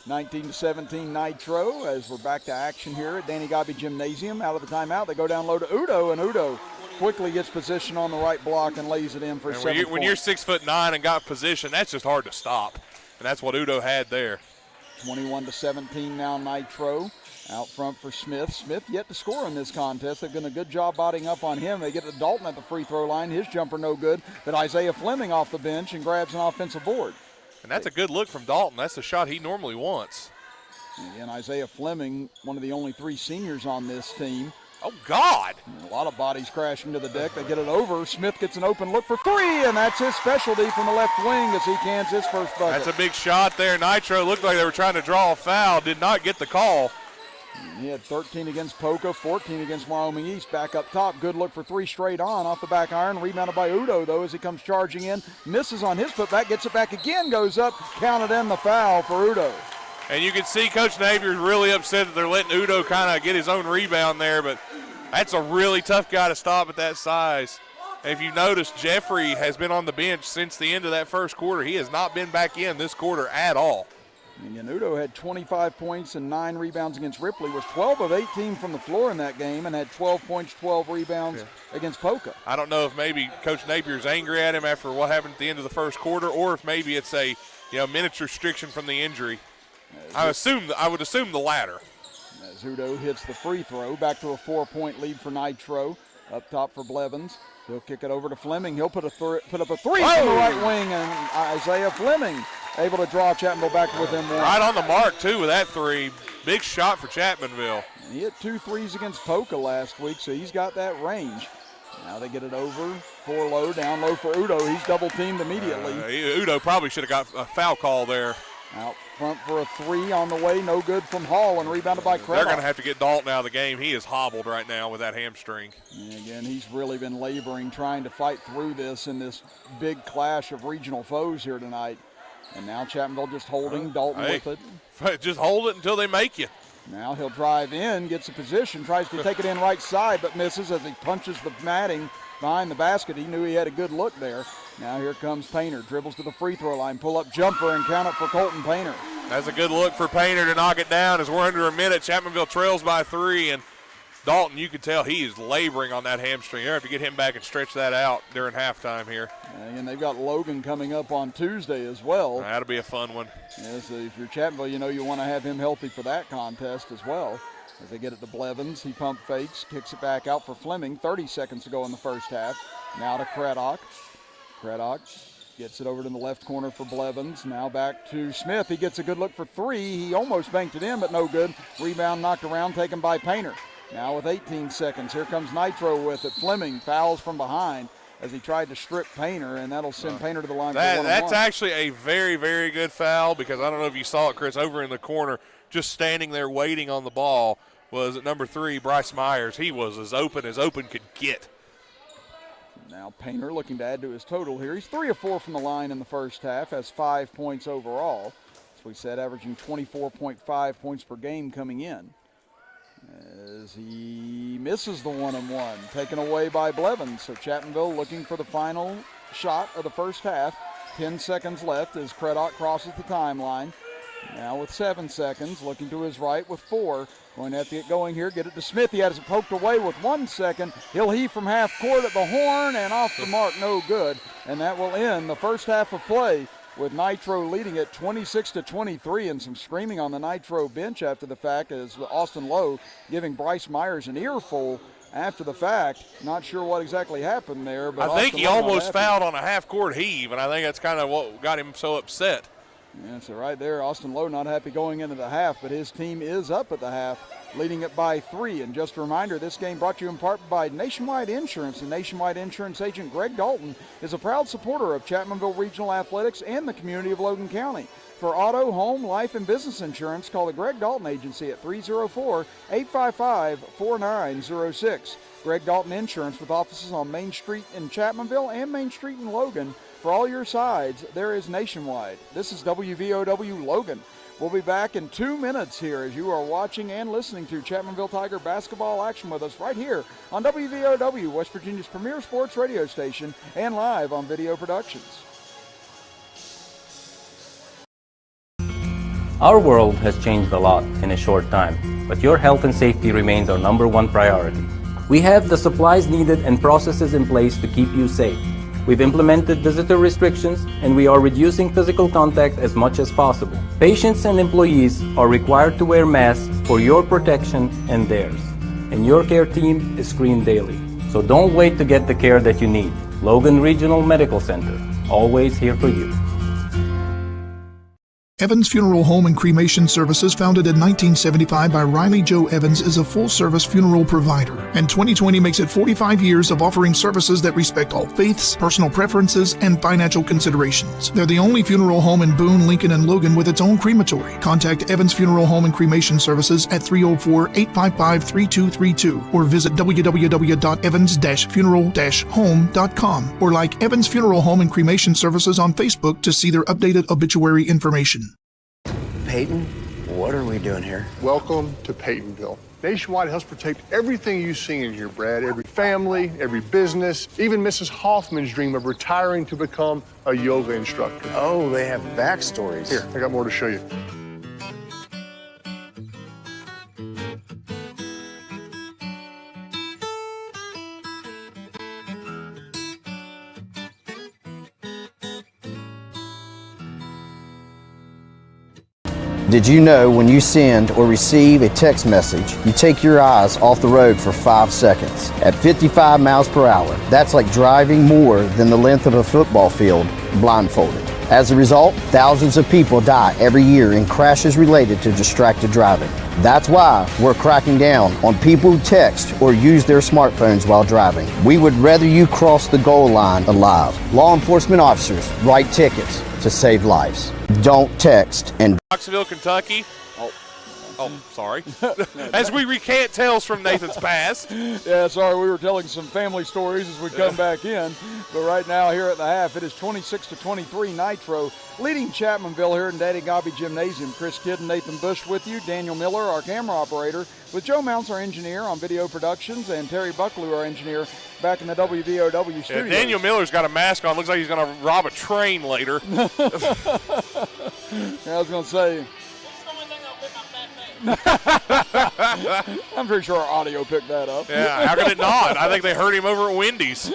19-17 Nitro as we're back to action here at Danny Gobby Gymnasium. Out of the timeout, they go down low to Udo, and Udo quickly gets position on the right block and lays it in for 7 points. When you're 6'9" and got position, that's just hard to stop, and that's what Udo had there. 21-17 now Nitro. Out front for Smith. Smith yet to score in this contest. They've done a good job botting up on him. They get to Dalton at the free throw line. His jumper no good, but Isaiah Fleming off the bench and grabs an offensive board. And that's a good look from Dalton. That's the shot he normally wants. And Isaiah Fleming, one of the only 3 seniors on this team. Oh, God. A lot of bodies crashing to the deck. They get it over. Smith gets an open look for 3, and that's his specialty from the left wing as he cans his first bucket. That's a big shot there. Nitro looked like they were trying to draw a foul. Did not get the call. He had 13 against Poca, 14 against Wyoming East. Back up top. Good look for 3 straight on off the back iron. Rebounded by Udo, though, as he comes charging in. Misses on his putback. Gets it back again. Goes up. Counted in the foul for Udo. And you can see Coach Napier's really upset that they're letting Udo kind of get his own rebound there, but that's a really tough guy to stop at that size. And if you notice, Jeffrey has been on the bench since the end of that first quarter. He has not been back in this quarter at all. And Udo had 25 points and 9 rebounds against Ripley, was 12 of 18 from the floor in that game, and had 12 points, 12 rebounds against Poca. I don't know if maybe Coach Napier's angry at him after what happened at the end of the first quarter, or if maybe it's a minutes restriction from the injury. I would assume the latter. As Udo hits the free throw, back to a 4-point lead for Nitro. Up top for Blevins. He'll kick it over to Fleming. He'll put up a 3 from the right wing, and Isaiah Fleming able to draw Chapmanville back within 1. Right on the mark, too, with that 3. Big shot for Chapmanville. And he hit 2 threes against Poca last week, so he's got that range. Now they get it over. 4 low, down low for Udo. He's double teamed immediately. Udo probably should have got a foul call there. Out front for a 3 on the way. No good from Hall and rebounded by Craddock. They're going to have to get Dalton out of the game. He is hobbled right now with that hamstring. And again, he's really been laboring, trying to fight through this in this big clash of regional foes here tonight. And now Chapmanville just holding Dalton with it. Just hold it until they make you. Now he'll drive in, gets a position, tries to take it in right side, but misses as he punches the matting behind the basket. He knew he had a good look there. Now here comes Painter, dribbles to the free throw line, pull-up jumper, and count it for Colton Painter. That's a good look for Painter to knock it down as we're under a minute. Chapmanville trails by 3, and Dalton, you can tell he is laboring on that hamstring. You're going to have to get him back and stretch that out during halftime here. And they've got Logan coming up on Tuesday as well. That'll be a fun one. Yeah, so if you're Chapmanville, you know you want to have him healthy for that contest as well. As they get it to Blevins, he pump fakes, kicks it back out for Fleming. 30 seconds to go in the first half. Now to Craddock. Craddock gets it over to the left corner for Blevins. Now back to Smith. He gets a good look for 3. He almost banked it in, but no good. Rebound knocked around, taken by Painter. Now with 18 seconds, here comes Nitro with it. Fleming fouls from behind as he tried to strip Painter, and that'll send Painter to the line for one-on-one. That's actually a very, very good foul because I don't know if you saw it, Chris, over in the corner, just standing there waiting on the ball was at number 3, Bryce Myers. He was as open could get. Now Painter looking to add to his total here. He's 3 of 4 from the line in the first half, has 5 points overall. As we said, averaging 24.5 points per game coming in. As he misses the one-on-one, taken away by Blevins. So Chapmanville looking for the final shot of the first half. 10 seconds left as Craddock crosses the timeline. Now with 7 seconds, looking to his right with 4. Going to have to get going here, get it to Smith. He has it poked away with 1 second. He'll heave from half court at the horn and off the mark, no good. And that will end the first half of play with Nitro leading it 26-23, and some screaming on the Nitro bench after the fact as Austin Lowe giving Bryce Myers an earful after the fact. Not sure what exactly happened there. But I think he almost fouled on a half-court heave, and I think that's kind of what got him so upset. Yeah, so right there, Austin Lowe not happy going into the half, but his team is up at the half, leading it by 3. And just a reminder, this game brought to you in part by Nationwide Insurance. And Nationwide Insurance agent Greg Dalton is a proud supporter of Chapmanville Regional Athletics and the community of Logan County. For auto, home, life, and business insurance, call the Greg Dalton Agency at 304-855-4906. Greg Dalton Insurance, with offices on Main Street in Chapmanville and Main Street in Logan. For all your sides, there is Nationwide. This is WVOW Logan. We'll be back in 2 minutes here as you are watching and listening to Chapmanville Tiger basketball action with us right here on WVOW, West Virginia's premier sports radio station, and live on Video Productions. Our world has changed a lot in a short time, but your health and safety remains our #1 priority. We have the supplies needed and processes in place to keep you safe. We've implemented visitor restrictions, and we are reducing physical contact as much as possible. Patients and employees are required to wear masks for your protection and theirs. And your care team is screened daily. So don't wait to get the care that you need. Logan Regional Medical Center, always here for you. Evans Funeral Home and Cremation Services, founded in 1975 by Riley Joe Evans, is a full-service funeral provider, and 2020 makes it 45 years of offering services that respect all faiths, personal preferences, and financial considerations. They're the only funeral home in Boone, Lincoln, and Logan with its own crematory. Contact Evans Funeral Home and Cremation Services at 304-855-3232 or visit www.evans-funeral-home.com or like Evans Funeral Home and Cremation Services on Facebook to see their updated obituary information. Peyton, what are we doing here? Welcome to Peytonville. Nationwide helps protect everything you see in here, Brad. Every family, every business, even Mrs. Hoffman's dream of retiring to become a yoga instructor. Oh, they have backstories. Here, I got more to show you. Did you know when you send or receive a text message, you take your eyes off the road for 5 seconds at 55 miles per hour? That's like driving more than the length of a football field blindfolded. As a result, thousands of people die every year in crashes related to distracted driving. That's why we're cracking down on people who text or use their smartphones while driving. We would rather you cross the goal line alive. Law enforcement officers write tickets to save lives. Don't text and Knoxville, Kentucky. Oh, sorry. As we recant tales from Nathan's past. Yeah, sorry, we were telling some family stories as we come back in. But right now, here at the half, it is 26-23 Nitro, leading Chapmanville here in Daddy Gobby Gymnasium. Chris Kidd and Nathan Bush with you. Daniel Miller, our camera operator, with Joe Mounts, our engineer on video productions, and Terry Buckley, our engineer, back in the WVOW studio. Yeah, Daniel Miller's got a mask on. Looks like he's going to rob a train later. Yeah, I was going to say. I'm pretty sure our audio picked that up. Yeah, how could it not? I think they heard him over at Wendy's.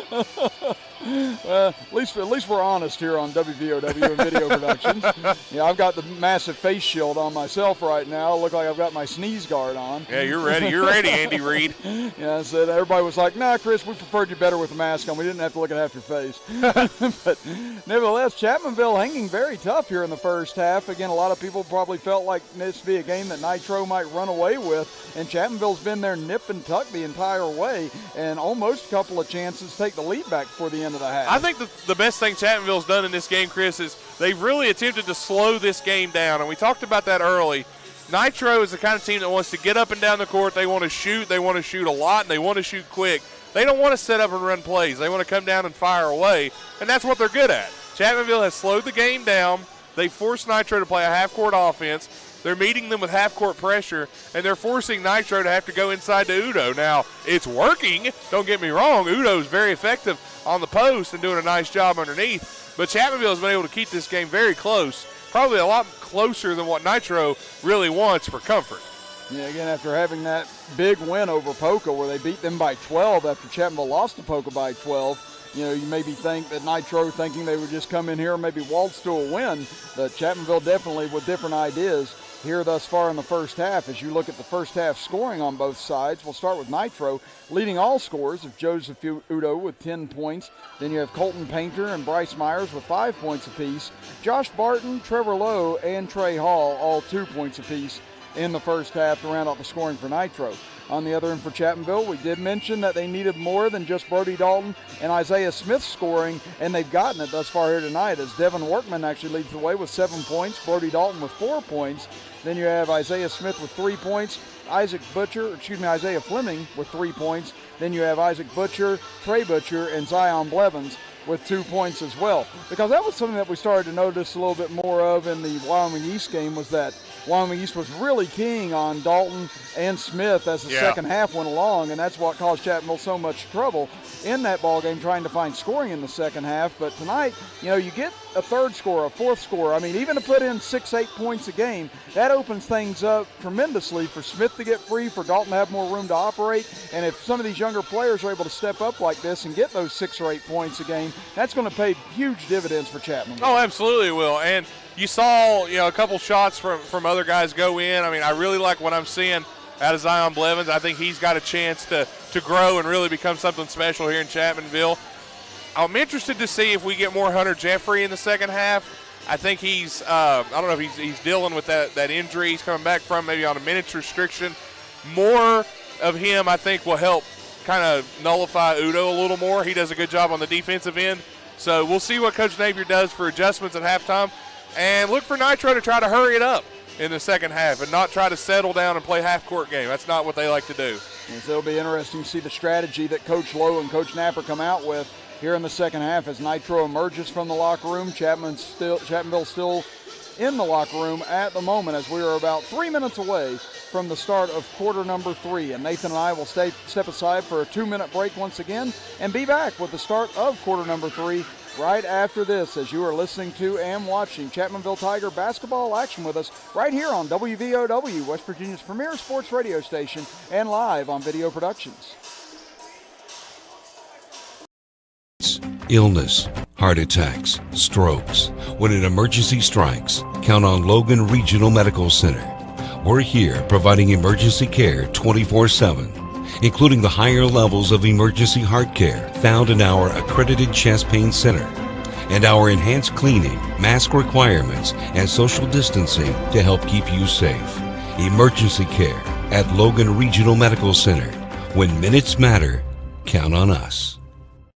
At least we're honest here on WVOW and Video Productions. Yeah, I've got the massive face shield on myself right now. I look like I've got my sneeze guard on. Yeah, you're ready. You're ready, Andy Reid. Yeah, so everybody was like, nah, Chris, we preferred you better with the mask on. We didn't have to look at half your face. But nevertheless, Chapmanville hanging very tough here in the first half. Again, a lot of people probably felt like this would be a game that Nitro might run away with. And Chapmanville's been there nip and tuck the entire way, and almost a couple of chances to take the lead back before the end of the half. I think the best thing Chapmanville's done in this game, Chris, is they've really attempted to slow this game down, and we talked about that early. Nitro is the kind of team that wants to get up and down the court. They want to shoot a lot, and they want to shoot quick. They don't want to set up and run plays. They want to come down and fire away, and that's what they're good at. Chapmanville has slowed the game down. They forced Nitro to play a half-court offense. They're meeting them with half-court pressure, and they're forcing Nitro to have to go inside to Udo. Now, it's working. Don't get me wrong. Udo's very effective on the post and doing a nice job underneath. But Chapmanville has been able to keep this game very close, probably a lot closer than what Nitro really wants for comfort. Yeah, again, after having that big win over Poca where they beat them by 12 after Chapmanville lost to Poca by 12, you know, you maybe think that Nitro thinking they would just come in here and maybe waltz to a win, but Chapmanville definitely with different ideas here thus far in the first half. As you look at the first half scoring on both sides, we'll start with Nitro leading all scores of Joseph Udo with 10 points. Then you have Colton Painter and Bryce Myers with 5 points apiece. Josh Barton, Trevor Lowe, and Trey Hall all 2 points apiece in the first half to round out the scoring for Nitro. On the other end for Chapmanville, we did mention that they needed more than just Brody Dalton and Isaiah Smith scoring, and they've gotten it thus far here tonight as Devin Workman actually leads the way with 7 points, Brody Dalton with 4 points. Then you have Isaiah Smith with 3 points, Isaiah Fleming with 3 points. Then you have Isaac Butcher, Trey Butcher, and Zion Blevins with 2 points as well. Because that was something that we started to notice a little bit more of in the Wyoming East game, was that Wyoming East was really keying on Dalton and Smith as the second half went along, and that's what caused Chapmanville so much trouble in that ball game trying to find scoring in the second half. But tonight, you know, you get a third score, a fourth score. I mean, even to put in 6-8 points a game, that opens things up tremendously for Smith to get free, for Dalton to have more room to operate. And if some of these younger players are able to step up like this and get those 6 or 8 points a game, that's going to pay huge dividends for Chapmanville. Oh, absolutely will. And you saw, you know, a couple shots from other guys go in. I mean, I really like what I'm seeing out of Zion Blevins. I think he's got a chance to grow and really become something special here in Chapmanville. I'm interested to see if we get more Hunter Jeffrey in the second half. I think he's, I don't know if he's dealing with that injury he's coming back from, maybe on a minutes restriction. More of him, I think, will help kind of nullify Udo a little more. He does a good job on the defensive end. So we'll see what Coach Napier does for adjustments at halftime. And look for Nitro to try to hurry it up in the second half and not try to settle down and play half-court game. That's not what they like to do. And so it'll be interesting to see the strategy that Coach Lowe and Coach Napper come out with here in the second half as Nitro emerges from the locker room. Chapmanville still in the locker room at the moment as we are about 3 minutes away from the start of quarter number 3. And Nathan and I will step aside for a 2-minute break once again and be back with the start of quarter number 3 right after this, as you are listening to and watching Chapmanville Tiger basketball action with us right here on WVOW, West Virginia's premier sports radio station, and live on Video Productions. Illness, heart attacks, strokes. When an emergency strikes, count on Logan Regional Medical Center. We're here providing emergency care 24/7. Including the higher levels of emergency heart care found in our accredited chest pain center, and our enhanced cleaning, mask requirements, and social distancing to help keep you safe. Emergency care at Logan Regional Medical Center. When minutes matter, count on us.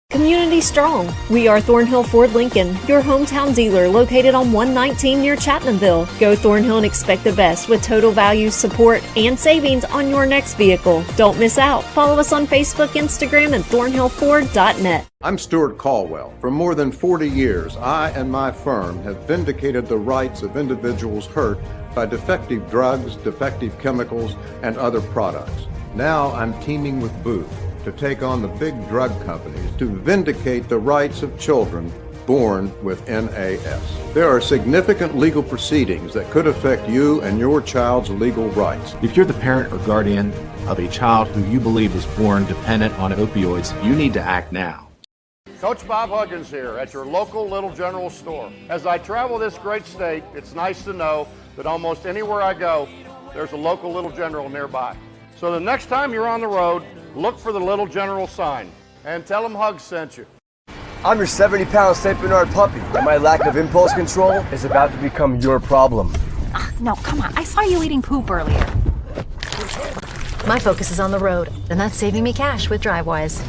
Community Strong. We are Thornhill Ford Lincoln, your hometown dealer located on 119 near Chapmanville. Go Thornhill and expect the best with total value, support, and savings on your next vehicle. Don't miss out. Follow us on Facebook, Instagram, and thornhillford.net. I'm Stuart Caldwell. For more than 40 years, I and my firm have vindicated the rights of individuals hurt by defective drugs, defective chemicals, and other products. Now I'm teaming with Booth to take on the big drug companies to vindicate the rights of children born with NAS. There are significant legal proceedings that could affect you and your child's legal rights. If you're the parent or guardian of a child who you believe was born dependent on opioids, you need to act now. Coach Bob Huggins here at your local Little General store. As I travel this great state, it's nice to know that almost anywhere I go, there's a local Little General nearby. So the next time you're on the road, look for the Little General sign and tell them Hugs sent you. I'm your 70-pound St. Bernard puppy, and my lack of impulse control is about to become your problem. No, come on. I saw you eating poop earlier. My focus is on the road, and that's saving me cash with DriveWise.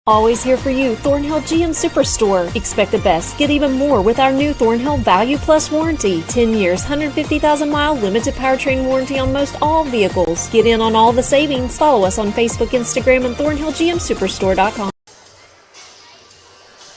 Always here for you, Thornhill GM Superstore. Expect the best. Get even more with our new Thornhill Value Plus warranty. 10 years, 150,000-mile limited powertrain warranty on most all vehicles. Get in on all the savings. Follow us on Facebook, Instagram, and thornhillgmsuperstore.com.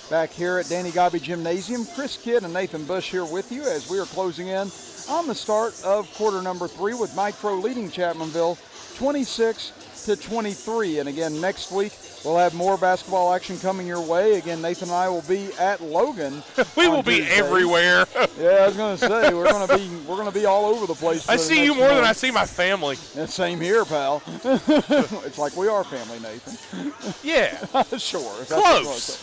Back here at Danny Gobby Gymnasium, Chris Kidd and Nathan Bush here with you as we are closing in on the start of quarter number 3 with Nitro leading Chapmanville 26-23. And again, next week we'll have more basketball action coming your way. Again, Nathan and I will be at Logan. We will be Tuesday. everywhere. Yeah, I was going to say we're going to be all over the place. I see you more than I see my family. And same here, pal. It's like we are family, Nathan. Yeah, sure. close.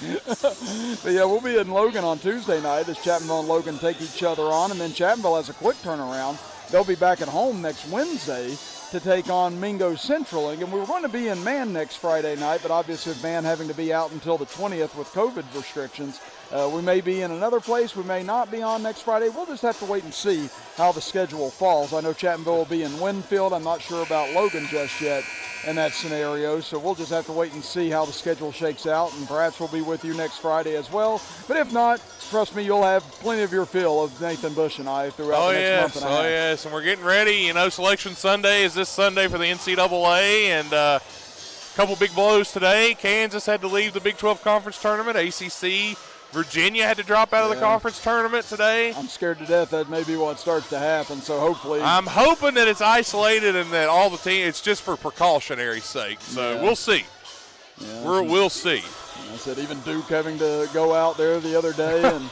But yeah, we'll be in Logan on Tuesday night as Chapmanville and Logan take each other on, and then Chapmanville has a quick turnaround. They'll be back at home next Wednesday to take on Mingo Central. And we were going to be in Man next Friday night, but obviously with Man having to be out until the 20th with COVID restrictions, we may be in another place. We may not be on next Friday. We'll just have to wait and see how the schedule falls. I know Chapmanville will be in Winfield. I'm not sure about Logan just yet in that scenario, so we'll just have to wait and see how the schedule shakes out, and perhaps we'll be with you next Friday as well. But if not, trust me, you'll have plenty of your fill of Nathan Bush and I throughout the next month and a half. Oh, yes, and we're getting ready. You know, Selection Sunday is this Sunday for the NCAA, and a couple big blows today. Kansas had to leave the Big 12 Conference Tournament. ACC, Virginia had to drop out of the conference tournament today. I'm scared to death that may be what starts to happen, so hopefully. I'm hoping that it's isolated and that all the teams, it's just for precautionary sake. So we'll see. Yeah, we'll see. I said even Duke having to go out there the other day. And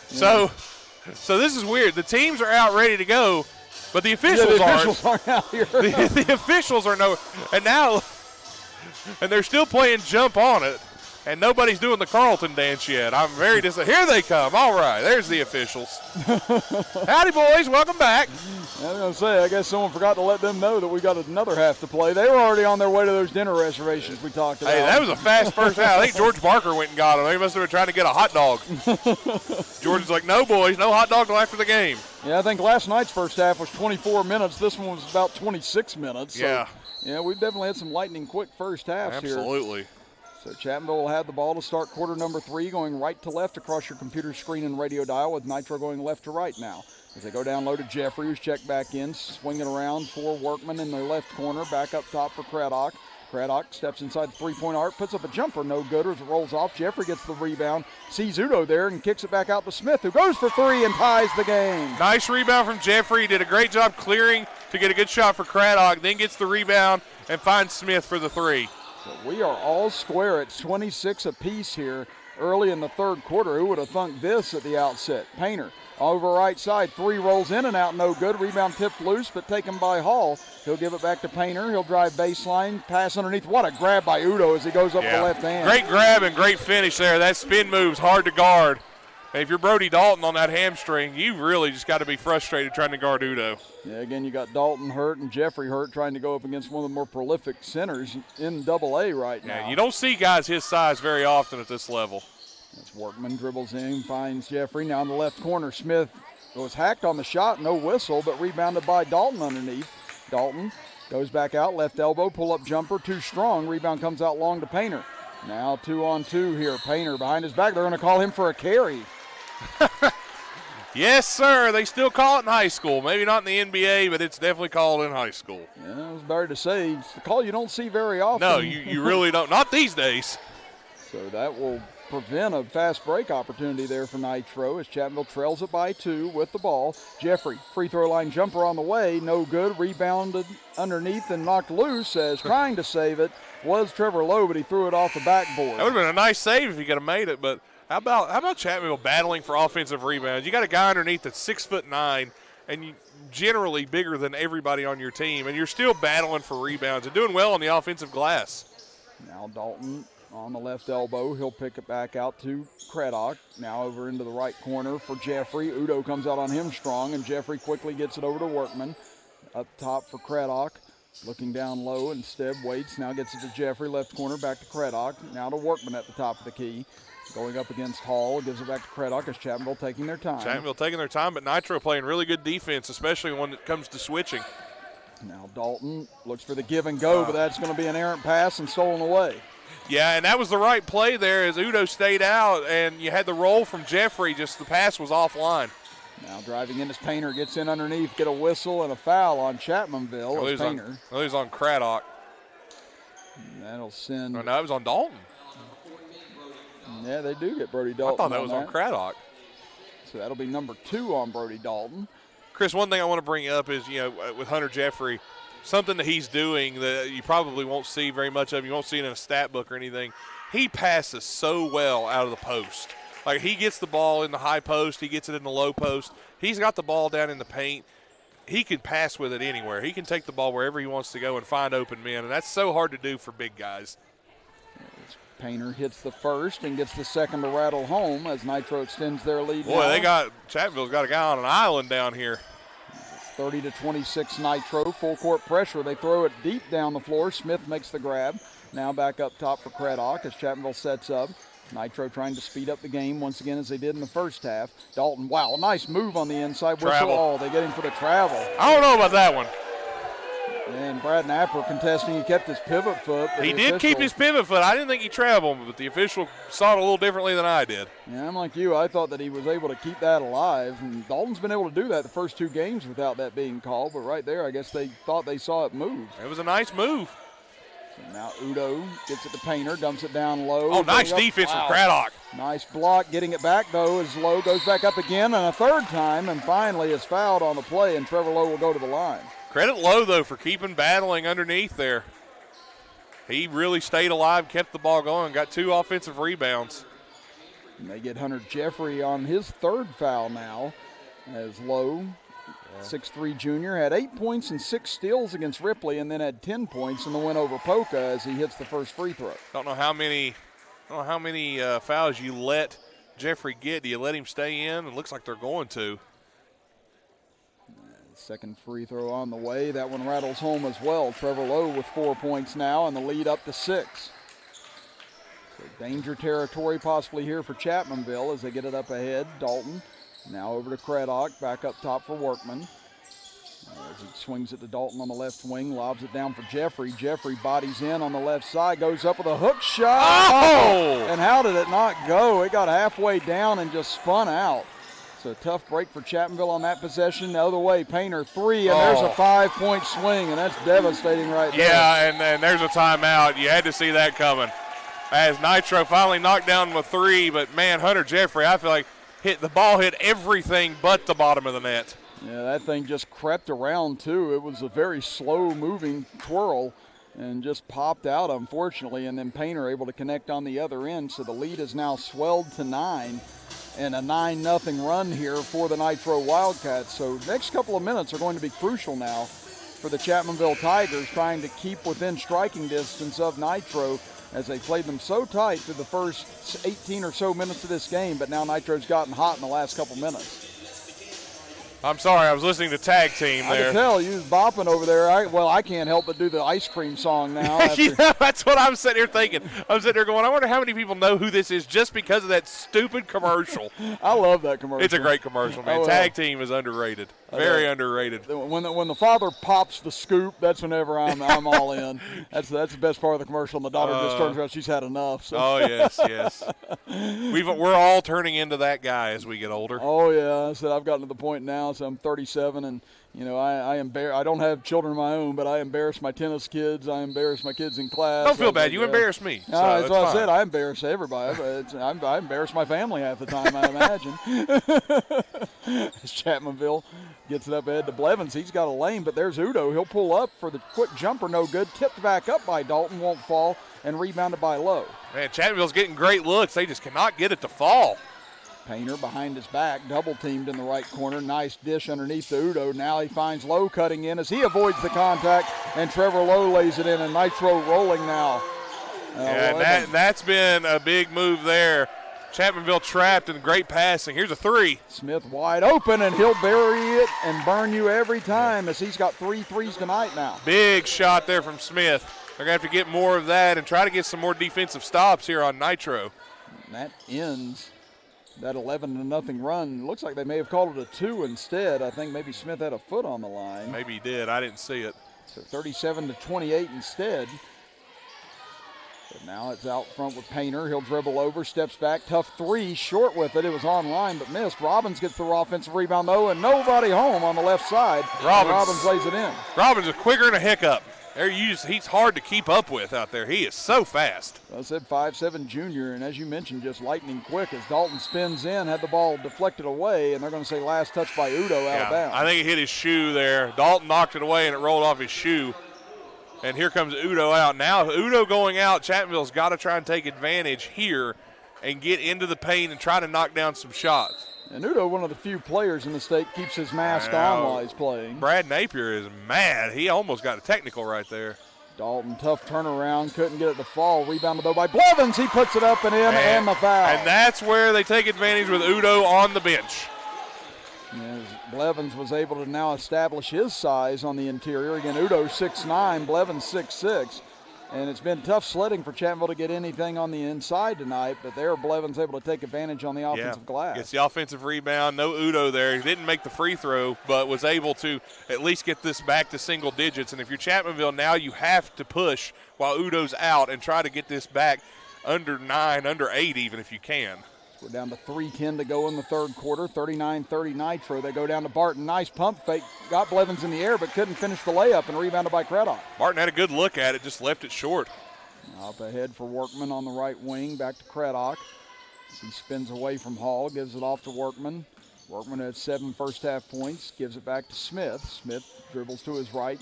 so this is weird. The teams are out ready to go, but the officials aren't out here. the officials are no, and they're still playing jump on it. And nobody's doing the Carlton dance yet. I'm very disappointed. Here they come. All right, there's the officials. Howdy, boys. Welcome back. I was going to say, I guess someone forgot to let them know that we got another half to play. They were already on their way to those dinner reservations we talked about. Hey, that was a fast first half. I think George Barker went and got them. They must have been trying to get a hot dog. George's like, no, boys, no hot dog until after the game. Yeah, I think last night's first half was 24 minutes. This one was about 26 minutes. So, yeah, we've definitely had some lightning quick first halves here. Absolutely. So Chapmanville will have the ball to start quarter number 3, going right to left across your computer screen and radio dial, with Nitro going left to right now. As they go down low to Jeffrey, who's checked back in, swinging around for Workman in the left corner, back up top for Craddock. Craddock steps inside the three-point arc, puts up a jumper, no good as it rolls off. Jeffrey gets the rebound, sees Udo there and kicks it back out to Smith, who goes for 3 and ties the game. Nice rebound from Jeffrey. He did a great job clearing to get a good shot for Craddock, then gets the rebound and finds Smith for the 3. So we are all square at 26 apiece here early in the third quarter. Who would have thunk this at the outset? Painter over right side, 3 rolls in and out, no good. Rebound tipped loose, but taken by Hall. He'll give it back to Painter. He'll drive baseline, pass underneath. What a grab by Udo as he goes up with the left hand. Great grab and great finish there. That spin move's hard to guard. And if you're Brody Dalton on that hamstring, you've really just got to be frustrated trying to guard Udo. Yeah, again, you got Dalton hurt and Jeffrey hurt, trying to go up against one of the more prolific centers in AA right now. Yeah, you don't see guys his size very often at this level. As Workman dribbles in, finds Jeffrey. Now in the left corner, Smith was hacked on the shot, no whistle, but rebounded by Dalton underneath. Dalton goes back out, left elbow, pull-up jumper, too strong. Rebound comes out long to Painter. Now 2-on-2 here. Painter behind his back. They're going to call him for a carry. Yes, sir. They still call it in high school. Maybe not in the NBA, but it's definitely called in high school. Yeah, it was better to say. It's the call you don't see very often. No, you really don't. Not these days. So that will prevent a fast break opportunity there for Nitro as Chapmanville trails it by 2 with the ball. Jeffrey, free throw line jumper on the way. No good. Rebounded underneath and knocked loose as trying to save it was Trevor Lowe, but he threw it off the backboard. That would have been a nice save if he could have made it, but how about Chapmanville battling for offensive rebounds? You got a guy underneath that's 6'9", and you generally bigger than everybody on your team, and you're still battling for rebounds and doing well on the offensive glass. Now Dalton on the left elbow. He'll pick it back out to Craddock. Now over into the right corner for Jeffrey. Udo comes out on him strong, and Jeffrey quickly gets it over to Workman. Up top for Craddock. Looking down low instead, waits. Now gets it to Jeffrey, left corner, back to Craddock. Now to Workman at the top of the key. Going up against Hall, gives it back to Craddock as Chapmanville taking their time. Chapmanville taking their time, but Nitro playing really good defense, especially when it comes to switching. Now Dalton looks for the give and go, but that's going to be an errant pass and stolen away. Yeah, and that was the right play there as Udo stayed out, and you had the roll from Jeffrey, just the pass was offline. Now driving in as Painter gets in underneath, get a whistle and a foul on Chapmanville as Painter. It was on Craddock. And that'll send. Oh, no, it was on Dalton. Yeah, they do get Brody Dalton. I thought that was on Craddock. So that'll be number 2 on Brody Dalton. Chris, one thing I want to bring up is, with Hunter Jeffrey, something that he's doing that you probably won't see very much of. You won't see it in a stat book or anything. He passes so well out of the post. Like, he gets the ball in the high post. He gets it in the low post. He's got the ball down in the paint. He can pass with it anywhere. He can take the ball wherever he wants to go and find open men, and that's so hard to do for big guys. Painter hits the first and gets the second to rattle home as Nitro extends their lead. Boy, Chapmanville's got a guy on an island down here. 30-26 Nitro, full court pressure. They throw it deep down the floor. Smith makes the grab. Now back up top for Craddock as Chapmanville sets up. Nitro trying to speed up the game once again as they did in the first half. Dalton, wow, nice move on the inside whistle. Travel. Oh, they get him for the travel. I don't know about that one. And Brad Napper contesting. He kept his pivot foot. He did keep his pivot foot. I didn't think he traveled, but the official saw it a little differently than I did. Yeah, I'm like you. I thought that he was able to keep that alive. And Dalton's been able to do that the first 2 games without that being called. But right there, I guess they thought they saw it move. It was a nice move. So now Udo gets it to Painter, dumps it down low. Oh, nice defense from Craddock. Nice block. Getting it back, though, as Lowe goes back up again and a third time and finally is fouled on the play, and Trevor Lowe will go to the line. Credit Lowe, though, for keeping battling underneath there. He really stayed alive, kept the ball going, got 2 offensive rebounds. And they get Hunter Jeffrey on his 3rd foul now as Lowe, 6'3" junior, had 8 points and 6 steals against Ripley and then had 10 points in the win over Polka as he hits the first free throw. Don't know how many fouls you let Jeffrey get. Do you let him stay in? It looks like they're going to. Second free throw on the way. That one rattles home as well. Trevor Lowe with 4 points now and the lead up to 6. So danger territory possibly here for Chapmanville as they get it up ahead. Dalton now over to Craddock, back up top for Workman. As he swings it to Dalton on the left wing, lobs it down for Jeffrey. Jeffrey bodies in on the left side, goes up with a hook shot. Oh! And how did it not go? It got halfway down and just spun out. So tough break for Chapmanville on that possession. The other way, Painter 3, and there's a 5-point swing, and that's devastating right there. Yeah, and there's a timeout. You had to see that coming. As Nitro finally knocked down with 3, but man, Hunter Jeffrey, I feel like the ball hit everything but the bottom of the net. Yeah, that thing just crept around too. It was a very slow-moving twirl and just popped out, unfortunately, and then Painter able to connect on the other end. So the lead is now swelled to 9. And a 9-0 run here for the Nitro Wildcats. So next couple of minutes are going to be crucial now for the Chapmanville Tigers, trying to keep within striking distance of Nitro as they played them so tight through the first 18 or so minutes of this game, but now Nitro's gotten hot in the last couple minutes. I'm sorry, I was listening to Tag Team I there. can tell you was bopping over there. I can't help but do the ice cream song now. That's what I'm sitting here thinking. I'm sitting there going, I wonder how many people know who this is just because of that stupid commercial. I love that commercial. It's a great commercial, man. Tag Team is underrated. Very underrated. When the father pops the scoop, that's whenever I'm all in. That's the best part of the commercial, and the daughter just turns around. She's had enough. So. Oh, yes. We're all turning into that guy as we get older. Oh, yeah. I said I've gotten to the point now, so I'm 37, and, I don't have children of my own, but I embarrass my tennis kids. I embarrass my kids in class. Don't feel bad. You embarrass me. So that's what I said. I embarrass everybody. I embarrass my family half the time, I imagine. Chapmanville gets it up ahead to Blevins. He's got a lane, but there's Udo. He'll pull up for the quick jumper. No good. Tipped back up by Dalton. Won't fall. And rebounded by Lowe. Man, Chapmanville's getting great looks. They just cannot get it to fall. Painter behind his back, double teamed in the right corner. Nice dish underneath the Udo. Now he finds Lowe cutting in as he avoids the contact, and Trevor Lowe lays it in, and Nitro rolling now. That's been a big move there. Chapmanville trapped and great passing. Here's a three. Smith wide open, and he'll bury it and burn you every time as he's got 3 threes tonight now. Big shot there from Smith. They're going to have to get more of that and try to get some more defensive stops here on Nitro. And that ends that 11-0 run. Looks like they may have called it a 2 instead. I think maybe Smith had a foot on the line. Maybe he did. I didn't see it. So 37-28 instead. But now it's out front with Painter. He'll dribble over, steps back, tough three, short with it. It was on line but missed. Robbins gets the offensive rebound though, and nobody home on the left side. Robbins lays it in. Robbins is quicker than a hiccup. He's hard to keep up with out there. He is so fast. I said 5'7" junior, and as you mentioned, just lightning quick as Dalton spins in, had the ball deflected away, and they're going to say last touch by Udo out of bounds. I think it hit his shoe there. Dalton knocked it away, and it rolled off his shoe. And here comes Udo out. Now Udo going out, Chapmanville's got to try and take advantage here and get into the paint and try to knock down some shots. And Udo, one of the few players in the state, keeps his mask on while he's playing. Brad Napier is mad. He almost got a technical right there. Dalton, tough turnaround, couldn't get it to fall. Rebounded though by Blevins. He puts it up and in, and the foul. And that's where they take advantage with Udo on the bench. As Blevins was able to now establish his size on the interior. Again, Udo 6'9", Blevins 6'6". And it's been tough sledding for Chapmanville to get anything on the inside tonight, but there Blevins able to take advantage on the offensive glass. Gets the offensive rebound. No Udo there. He didn't make the free throw, but was able to at least get this back to single digits. And if you're Chapmanville, now you have to push while Udo's out and try to get this back under 9, under 8 even if you can. We're down to 3:10 to go in the third quarter. 39-30 Nitro. They go down to Barton. Nice pump fake. Got Blevins in the air, but couldn't finish the layup and rebounded by Craddock. Barton had a good look at it, just left it short. Up ahead for Workman on the right wing. Back to Craddock. He spins away from Hall, gives it off to Workman. Workman had 7 first-half points. Gives it back to Smith. Smith dribbles to his right.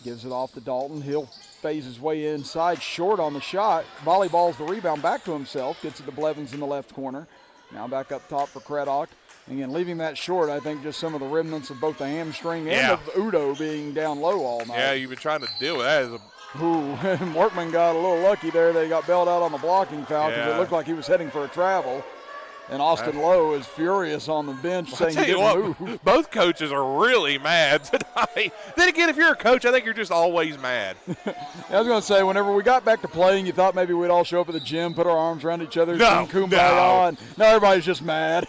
Gives it off to Dalton. He'll phase his way inside, short on the shot. Volleyballs the rebound back to himself. Gets it to Blevins in the left corner. Now back up top for Craddock. Again, leaving that short, I think just some of the remnants of both the hamstring and of Udo being down low all night. Yeah, you've been trying to deal with that. And Workman got a little lucky there. They got bailed out on the blocking foul because it looked like he was heading for a travel. And Austin Lowe is furious on the bench saying he didn't move. Both coaches are really mad tonight. Then again, if you're a coach, I think you're just always mad. I was going to say, whenever we got back to playing, you thought maybe we'd all show up at the gym, put our arms around each other, sing Kumbaya, and now everybody's just mad.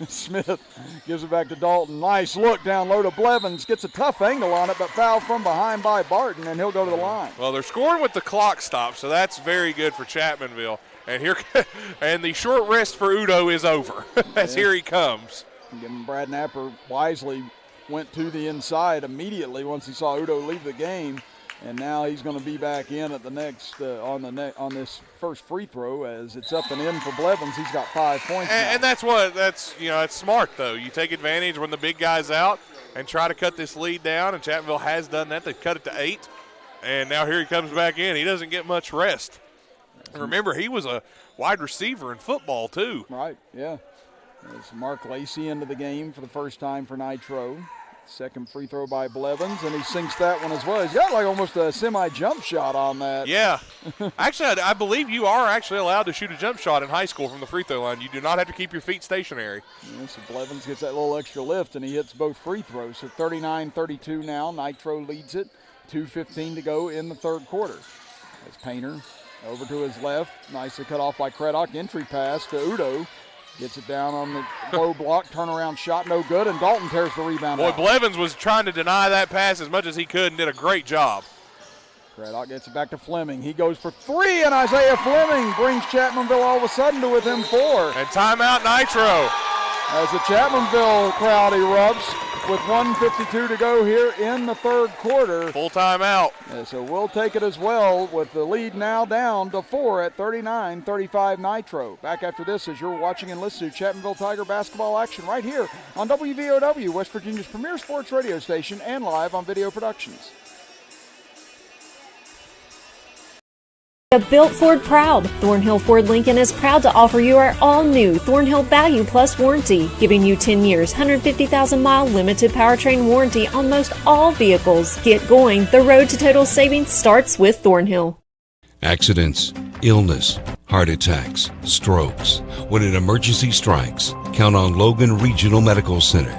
Smith gives it back to Dalton. Nice look down low to Blevins. Gets a tough angle on it, but fouled from behind by Barton, and he'll go to the line. Well, they're scoring with the clock stopped, so that's very good for Chapmanville. And the short rest for Udo is over as here he comes. Again, Brad Napper wisely went to the inside immediately once he saw Udo leave the game, and now he's going to be back in at the next on this first free throw as it's up and in for Blevins. He's got 5 points. And that's it's smart though. You take advantage when the big guy's out and try to cut this lead down. And Chapmanville has done that. They've cut it to 8, and now here he comes back in. He doesn't get much rest. Remember, he was a wide receiver in football, too. Right, yeah. There's Mark Lacey into the game for the first time for Nitro. Second free throw by Blevins, and he sinks that one as well. He's got like almost a semi-jump shot on that. Yeah. Actually, I believe you are actually allowed to shoot a jump shot in high school from the free throw line. You do not have to keep your feet stationary. Yeah, so Blevins gets that little extra lift, and he hits both free throws. So 39-32 now. Nitro leads it. 2:15 to go in the third quarter. As Painter over to his left. Nicely cut off by Craddock. Entry pass to Udo. Gets it down on the low block, turnaround shot, no good, and Dalton tears the rebound out. Blevins was trying to deny that pass as much as he could and did a great job. Craddock gets it back to Fleming. He goes for three, and Isaiah Fleming brings Chapmanville all of a sudden to within 4. And timeout Nitro. As the Chapmanville crowd erupts with 1:52 to go here in the third quarter. Full timeout. Yeah, so we'll take it as well with the lead now down to 4 at 39-35 Nitro. Back after this as you're watching and listening to Chapmanville Tiger basketball action right here on WVOW, West Virginia's premier sports radio station, and live on Video Productions. Built Ford proud. Thornhill Ford Lincoln is proud to offer you our all-new Thornhill Value Plus warranty, giving you 10 years, 150,000-mile limited powertrain warranty on most all vehicles. Get going. The road to total savings starts with Thornhill. Accidents, illness, heart attacks, strokes. When an emergency strikes, count on Logan Regional Medical Center.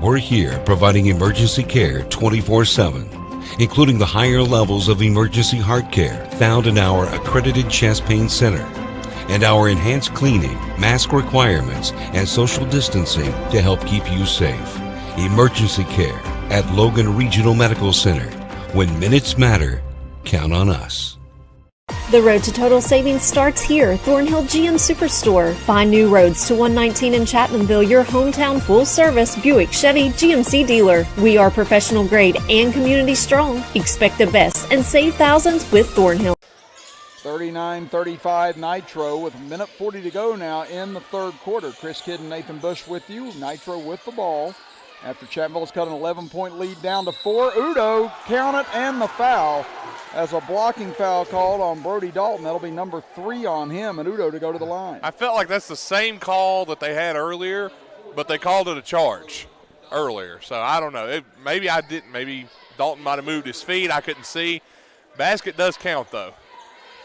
We're here providing emergency care 24/7. Including the higher levels of emergency heart care found in our accredited chest pain center, and our enhanced cleaning, mask requirements, and social distancing to help keep you safe. Emergency care at Logan Regional Medical Center. When minutes matter, count on us. The road to total savings starts here, Thornhill GM Superstore. Find new roads to 119 in Chapmanville, your hometown full-service Buick, Chevy, GMC dealer. We are professional grade and community strong. Expect the best and save thousands with Thornhill. 39-35 Nitro with 1:40 to go now in the third quarter. Chris Kidd and Nathan Bush with you. Nitro with the ball. After Chapmanville's cut an 11-point lead down to 4. Udo, count it, and the foul. As a blocking foul called on Brody Dalton. That'll be number 3 on him, and Udo to go to the line. I felt like that's the same call that they had earlier, but they called it a charge earlier. So I don't know. Maybe I didn't. Maybe Dalton might have moved his feet. I couldn't see. Basket does count, though.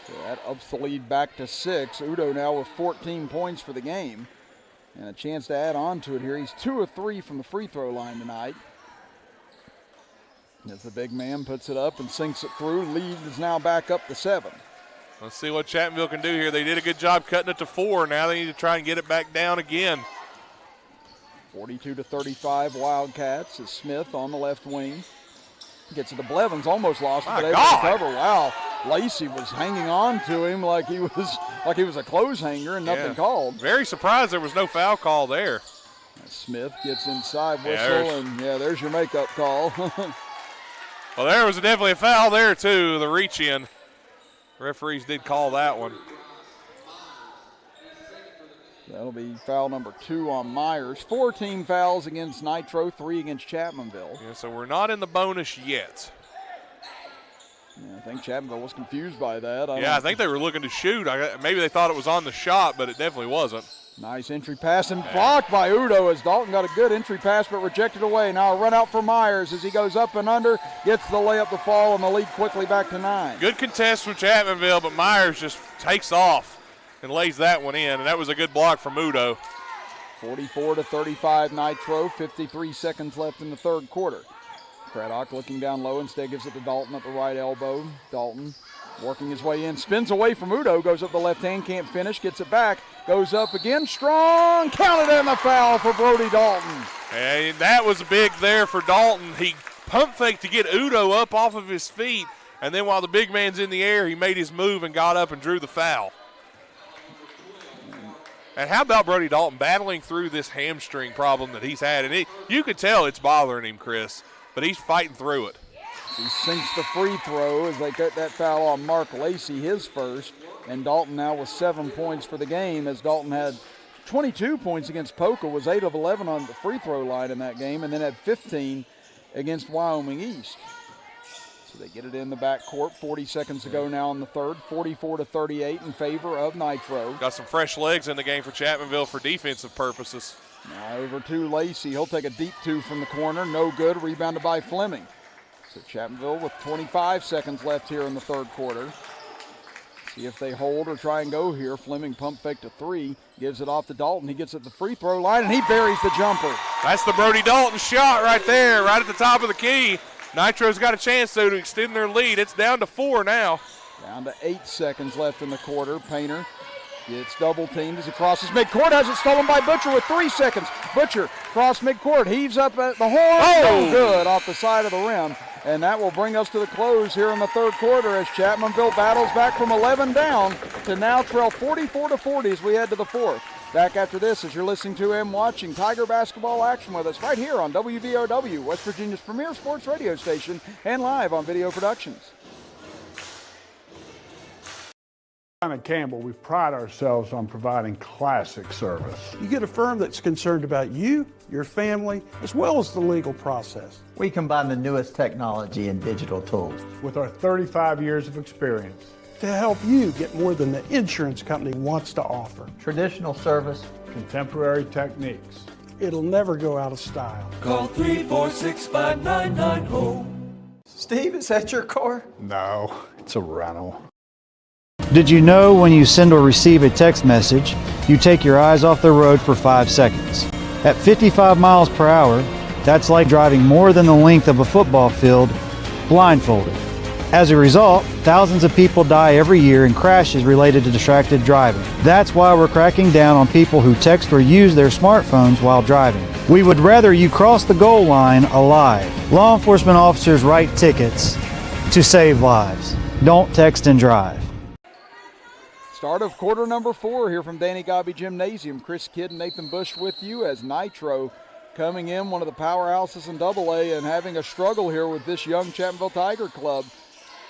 So that ups the lead back to 6. Udo now with 14 points for the game. And a chance to add on to it here. He's 2 of 3 from the free throw line tonight. As the big man puts it up and sinks it through, lead is now back up to 7. Let's see what Chapmanville can do here. They did a good job cutting it to 4. Now they need to try and get it back down again. 42-35 Wildcats as Smith on the left wing. Gets it to Blevins, almost lost it, My but able God. to cover. Wow, Lacey was hanging on to him like he was a clothes hanger and nothing called. Very surprised there was no foul call there. Smith gets inside whistle, and there's your makeup call. Well, there was definitely a foul there, too, the reach in. Referees did call that one. That'll be foul number 2 on Myers. 4 team fouls against Nitro, 3 against Chapmanville. Yeah, so we're not in the bonus yet. Yeah, I think Chapmanville was confused by that. I think they were looking to shoot. Maybe they thought it was on the shot, but it definitely wasn't. Nice entry pass and blocked by Udo as Dalton got a good entry pass but rejected away. Now a run out for Myers as he goes up and under, gets the layup to fall, and the lead quickly back to 9. Good contest from Chapmanville, but Myers just takes off and lays that one in, and that was a good block from Udo. 44-35 Nitro, 53 seconds left in the third quarter. Craddock looking down low, instead gives it to Dalton at the right elbow. Dalton working his way in, spins away from Udo, goes up the left hand, can't finish, gets it back, goes up again, strong, counted in the foul for Brody Dalton. And that was big there for Dalton. He pump faked to get Udo up off of his feet, and then while the big man's in the air, he made his move and got up and drew the foul. And how about Brody Dalton battling through this hamstring problem that he's had? And you could tell it's bothering him, Chris, but he's fighting through it. He sinks the free throw as they cut that foul on Mark Lacey, his first. And Dalton now with 7 points for the game, as Dalton had 22 points against Polka, was 8 of 11 on the free throw line in that game, and then had 15 against Wyoming East. So they get it in the backcourt. 40 seconds to go now in the third. 44-38 in favor of Nitro. Got some fresh legs in the game for Chapmanville for defensive purposes. Now over to Lacey. He'll take a deep two from the corner. No good. Rebounded by Fleming. So Chapmanville with 25 seconds left here in the third quarter. See if they hold or try and go here. Fleming pump fake to three. Gives it off to Dalton. He gets at the free throw line, and he buries the jumper. That's the Brody Dalton shot right there, right at the top of the key. Nitro's got a chance, though, to extend their lead. It's down to 4 now. Down to 8 seconds left in the quarter. Painter gets double teamed as he crosses midcourt. Has it stolen by Butcher with 3 seconds. Butcher cross midcourt. Heaves up at the horn. Oh, good off the side of the rim. And that will bring us to the close here in the third quarter as Chapmanville battles back from 11 down to now trail 44-40 as we head to the fourth. Back after this as you're listening to and watching Tiger basketball action with us right here on WVOW, West Virginia's premier sports radio station, and live on Video Productions. At Campbell, we pride ourselves on providing classic service. You get a firm that's concerned about you, your family, as well as the legal process. We combine the newest technology and digital tools. With our 35 years of experience. To help you get more than the insurance company wants to offer. Traditional service. Contemporary techniques. It'll never go out of style. Call 346-5990. Steve, is that your car? No, it's a rental. Did you know when you send or receive a text message, you take your eyes off the road for 5 seconds? At 55 miles per hour, that's like driving more than the length of a football field blindfolded. As a result, thousands of people die every year in crashes related to distracted driving. That's why we're cracking down on people who text or use their smartphones while driving. We would rather you cross the goal line alive. Law enforcement officers write tickets to save lives. Don't text and drive. Start of quarter number 4 here from Danny Gobby Gymnasium. Chris Kidd and Nathan Bush with you as Nitro coming in, one of the powerhouses in AA, and having a struggle here with this young Chapmanville Tiger club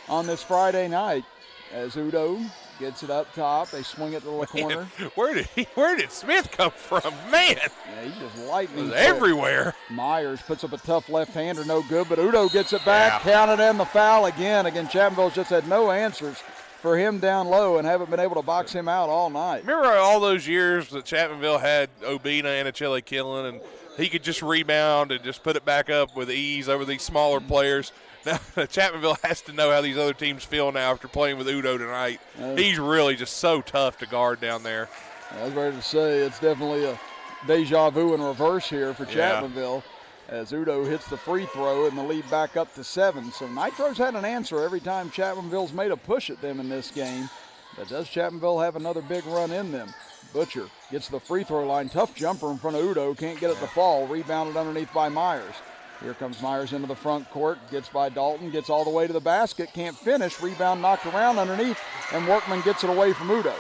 on this Friday night. As Udo gets it up top, they swing it to the corner. Where did Smith come from? Man! Yeah, he just lightning everywhere. Myers puts up a tough left-hander, no good, but Udo gets it back, counted in the foul again. Again, Chapmanville's just had no answers for him down low and haven't been able to box him out all night. Remember all those years that Chapmanville had Obina and Achille Killen, and he could just rebound and just put it back up with ease over these smaller players. Now, Chapmanville has to know how these other teams feel now after playing with Udo tonight. He's really just so tough to guard down there. I was ready to say it's definitely a deja vu in reverse here for Chapmanville. As Udo hits the free throw and the lead back up to 7. So Nitro's had an answer every time Chapmanville's made a push at them in this game. But does Chapmanville have another big run in them? Butcher gets to the free throw line. Tough jumper in front of Udo. Can't get it to fall. Rebounded underneath by Myers. Here comes Myers into the front court. Gets by Dalton. Gets all the way to the basket. Can't finish. Rebound knocked around underneath. And Workman gets it away from Udo.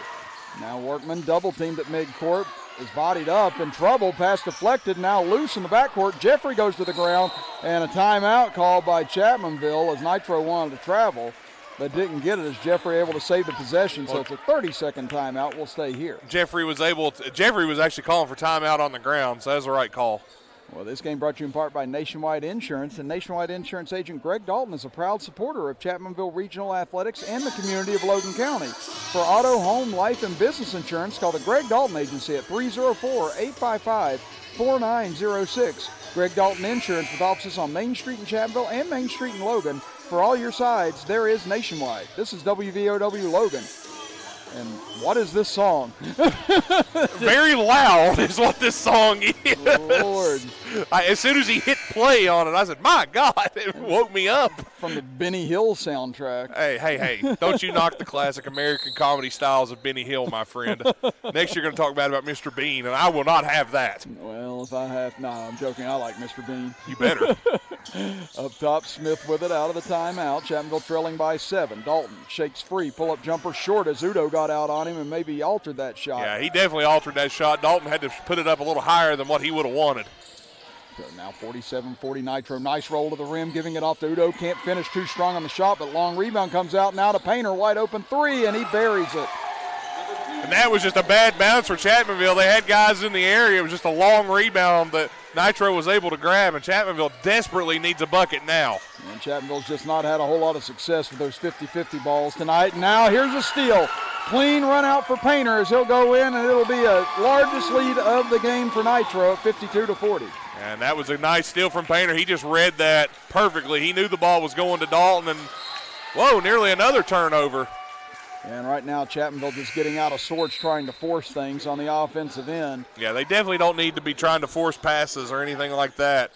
Now Workman double teamed at midcourt. Is bodied up, in trouble, pass deflected, now loose in the backcourt. Jeffrey goes to the ground, and a timeout called by Chapmanville as Nitro wanted to travel, but didn't get it as Jeffrey able to save the possession, so it's a 30-second timeout. We'll stay here. Jeffrey was actually calling for timeout on the ground, so that was the right call. Well, this game brought to you in part by Nationwide Insurance, and Nationwide Insurance agent Greg Dalton is a proud supporter of Chapmanville Regional Athletics and the community of Logan County. For auto, home, life, and business insurance, call the Greg Dalton Agency at 304-855-4906. Greg Dalton Insurance with offices on Main Street in Chapmanville and Main Street in Logan. For all your sides, there is Nationwide. This is WVOW Logan. And what is this song? Very loud is what this song is. Lord. As soon as he hit play on it, I said, my God, it woke me up. From the Benny Hill soundtrack. Hey, don't you knock the classic American comedy styles of Benny Hill, my friend. Next you're going to talk bad about Mr. Bean, and I will not have that. Well, if I have, I'm joking. I like Mr. Bean. You better. Up top, Smith with it out of the timeout. Chapmanville trailing by 7. Dalton shakes free. Pull-up jumper short as Udo got out on him and maybe altered that shot. Yeah, he definitely altered that shot. Dalton had to put it up a little higher than what he would have wanted. So now 47-40 Nitro. Nice roll to the rim, giving it off to Udo. Can't finish too strong on the shot, but long rebound comes out now to Painter. Wide open 3, and he buries it. And that was just a bad bounce for Chapmanville. They had guys in the area. It was just a long rebound that Nitro was able to grab, and Chapmanville desperately needs a bucket now. And Chapmanville's just not had a whole lot of success with those 50-50 balls tonight. And now here's a steal. Clean run out for Painter as he'll go in, and it'll be a largest lead of the game for Nitro at 52-40. And that was a nice steal from Painter. He just read that perfectly. He knew the ball was going to Dalton, and whoa, nearly another turnover. And right now, Chapmanville just getting out of sorts, trying to force things on the offensive end. Yeah, they definitely don't need to be trying to force passes or anything like that.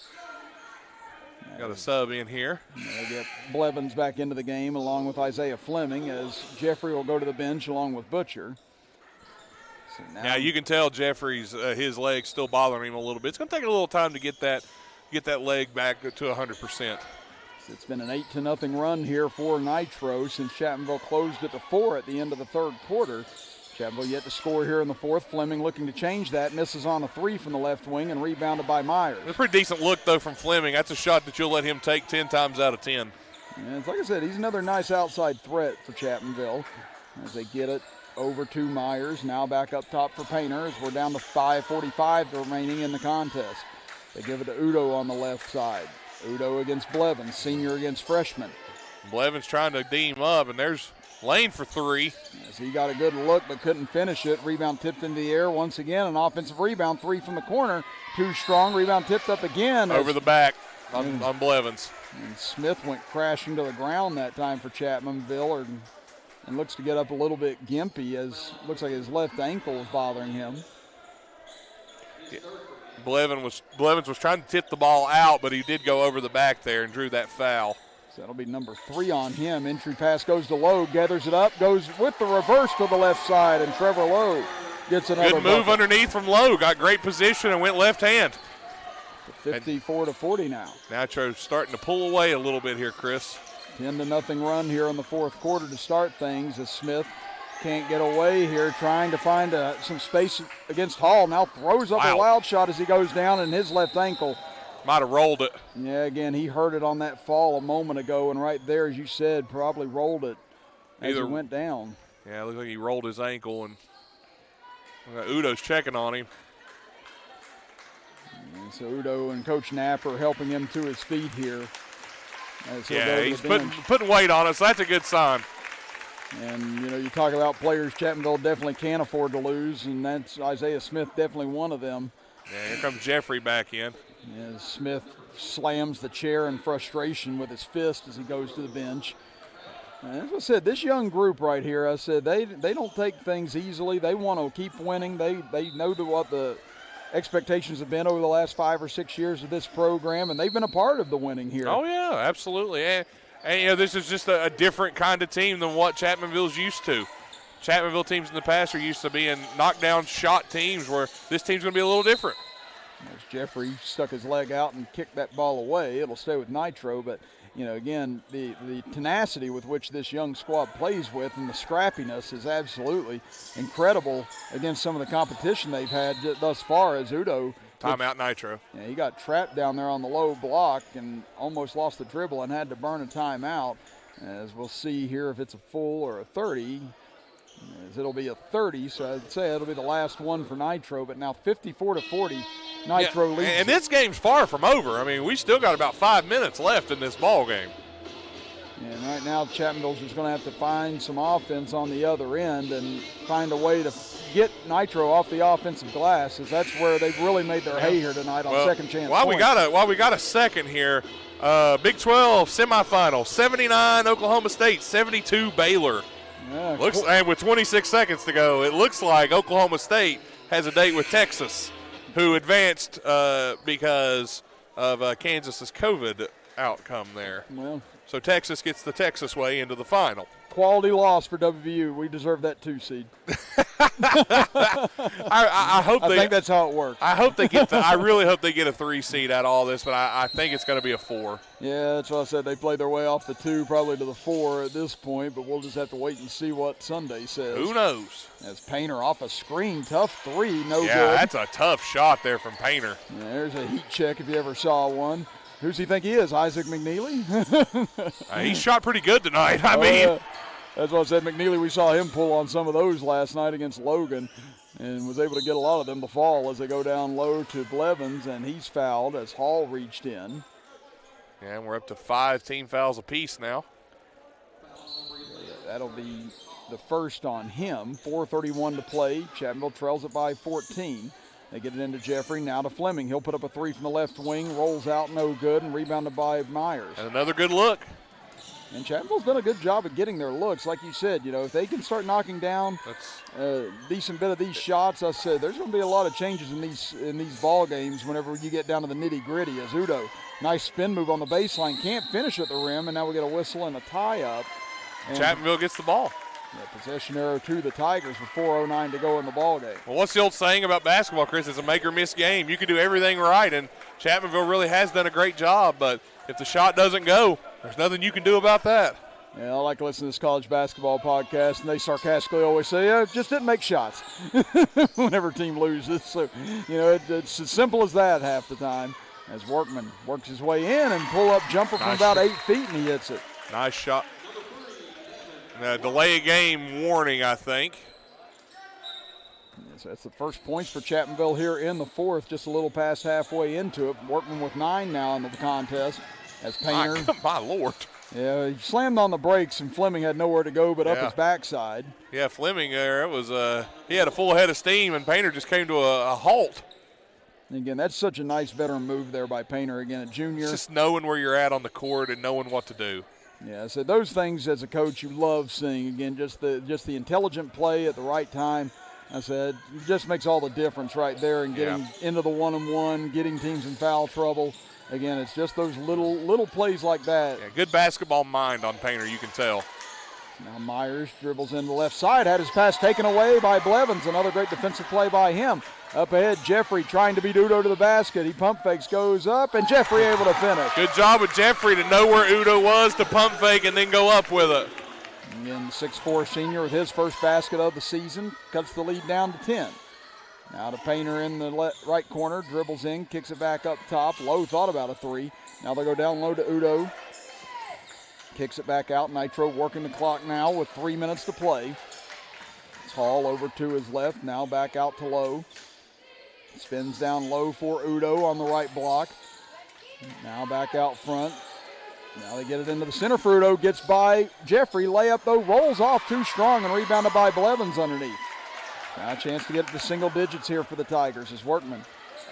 Got a sub in here. They get Blevins back into the game along with Isaiah Fleming as Jeffrey will go to the bench along with Butcher. So now you can tell Jeffrey's his leg's still bothering him a little bit. It's going to take a little time to get that leg back to 100%. It's been an 8-0 run here for Nitro since Chapmanville closed it to 4 at the end of the third quarter. Chapmanville yet to score here in the fourth. Fleming looking to change that. Misses on a 3 from the left wing and rebounded by Myers. A pretty decent look, though, from Fleming. That's a shot that you'll let him take 10 times out of 10. And it's like I said, he's another nice outside threat for Chapmanville as they get it over to Myers. Now back up top for Painter as we're down to 5:45 remaining in the contest. They give it to Udo on the left side. Udo against Blevins, senior against freshman. Blevins trying to D him up, and there's Lane for 3. Yes, he got a good look but couldn't finish it. Rebound tipped into the air once again. An offensive rebound, 3 from the corner. Too strong. Rebound tipped up again. Over the back on Blevins. And Smith went crashing to the ground that time for Chapmanville and looks to get up a little bit gimpy as looks like his left ankle is bothering him. Yeah. Blevins was trying to tip the ball out, but he did go over the back there and drew that foul. So that'll be number 3 on him. Entry pass goes to Lowe, gathers it up, goes with the reverse to the left side, and Trevor Lowe gets another good move bucket. Underneath from Lowe. Got great position and went left hand. 54-40 now. Nitro's starting to pull away a little bit here, Chris. 10-0 run here in the fourth quarter to start things as Smith can't get away here, trying to find some space against Hall. Now throws up a wild shot as he goes down, and his left ankle might have rolled it. Yeah, again, he heard it on that fall a moment ago, and right there, as you said, probably rolled it as he went down. Yeah, it looked like he rolled his ankle, and Udo's checking on him. And so Udo and Coach Knapp are helping him to his feet here. He's putting weight on it, so that's a good sign. And, you know, you talk about players Chapmanville definitely can't afford to lose, and that's Isaiah Smith, definitely one of them. Yeah, here comes Jeffrey back in. As Smith slams the chair in frustration with his fist as he goes to the bench. And as I said, this young group right here, I said, they don't take things easily. They want to keep winning. They know what the expectations have been over the last 5 or 6 years of this program, and they've been a part of the winning here. Oh, yeah, absolutely. And you know, this is just a different kind of team than what Chapmanville's used to. Chapmanville teams in the past are used to being knockdown shot teams, where this team's going to be a little different. As Jeffrey stuck his leg out and kicked that ball away, it'll stay with Nitro, but you know, again, the tenacity with which this young squad plays with and the scrappiness is absolutely incredible against some of the competition they've had thus far. As Udo timeout Nitro. Yeah, he got trapped down there on the low block and almost lost the dribble and had to burn a timeout. As we'll see here if it's a full or a 30. As it'll be a 30, so I'd say it'll be the last one for Nitro. But now 54-40, Nitro leads. And this game's far from over. I mean, we still got about 5 minutes left in this ball game. And right now, Chapmanville's just going to have to find some offense on the other end and find a way to get Nitro off the offensive glass, as that's where they've really made their hay here tonight on second chance. While we got a second here, Big 12 semifinal, 79 Oklahoma State, 72 Baylor. Yeah, and with 26 seconds to go, it looks like Oklahoma State has a date with Texas, who advanced because of Kansas's COVID outcome there. Well, so Texas gets the Texas way into the final. Quality loss for WVU. We deserve that 2 seed. I think that's how it works. I hope they get. I really hope they get a 3 seed out of all this, but I think it's going to be a 4. Yeah, that's what I said. They played their way off the 2, probably to the 4 at this point, but we'll just have to wait and see what Sunday says. Who knows? As Painter off a screen, tough 3, no good. Yeah, that's a tough shot there from Painter. Yeah, there's a heat check if you ever saw one. Who's he think he is, Isaac McNeely? He shot pretty good tonight. I mean. That's what I said. McNeely, we saw him pull on some of those last night against Logan and was able to get a lot of them to fall as they go down low to Blevins, and he's fouled as Hall reached in. Yeah, and we're up to 5 team fouls apiece now. That'll be the first on him. 4:31 to play. Chapmanville trails it by 14. They get it into Jeffrey, now to Fleming. He'll put up a three from the left wing, rolls out, no good, and rebounded by Myers. And another good look. And Chapmanville's done a good job of getting their looks. Like you said, if they can start knocking down a decent bit of these shots, I said there's going to be a lot of changes in these ball games whenever you get down to the nitty-gritty. As Udo, nice spin move on the baseline, can't finish at the rim, and now we get a whistle and a tie-up. Chapmanville gets the ball. Yeah, possession arrow to the Tigers with 4:09 to go in the ball game. Well, what's the old saying about basketball, Chris? It's a make or miss game. You can do everything right, and Chapmanville really has done a great job, but if the shot doesn't go, there's nothing you can do about that. Yeah, I like to listen to this college basketball podcast, and they sarcastically always say, "Yeah, just didn't make shots," whenever a team loses. So, it's as simple as that half the time. As Workman works his way in and pull-up jumper from about 8 feet, and he hits it. Nice shot. Delay a game warning, I think. Yes, that's the first points for Chapmanville here in the fourth, just a little past halfway into it. Workman with 9 now into the contest as Painter. My Lord. Yeah, he slammed on the brakes, and Fleming had nowhere to go but up his backside. Yeah, Fleming there, he had a full head of steam, and Painter just came to a halt. And again, that's such a nice veteran move there by Painter, again, a junior. It's just knowing where you're at on the court and knowing what to do. Yeah, so those things as a coach you love seeing. Again, just the intelligent play at the right time. I said it just makes all the difference right there in getting into the one-on-one, getting teams in foul trouble. Again, it's just those little plays like that. Yeah, good basketball mind on Painter, you can tell. Now Myers dribbles in the left side, had his pass taken away by Blevins. Another great defensive play by him. Up ahead, Jeffrey trying to beat Udo to the basket. He pump fakes, goes up, and Jeffrey able to finish. Good job with Jeffrey to know where Udo was, to pump fake, and then go up with it. Again, 6'4" senior with his first basket of the season, cuts the lead down to 10. Now to Painter in the right corner, dribbles in, kicks it back up top. Lowe thought about a three. Now they go down low to Udo. Kicks it back out. Nitro working the clock now with 3 minutes to play. It's Hall over to his left, now back out to Lowe. Spins down low for Udo on the right block. Now back out front. Now they get it into the center for Udo. Gets by Jeffrey. Layup, though, rolls off too strong and rebounded by Blevins underneath. Now a chance to get to single digits here for the Tigers as Workman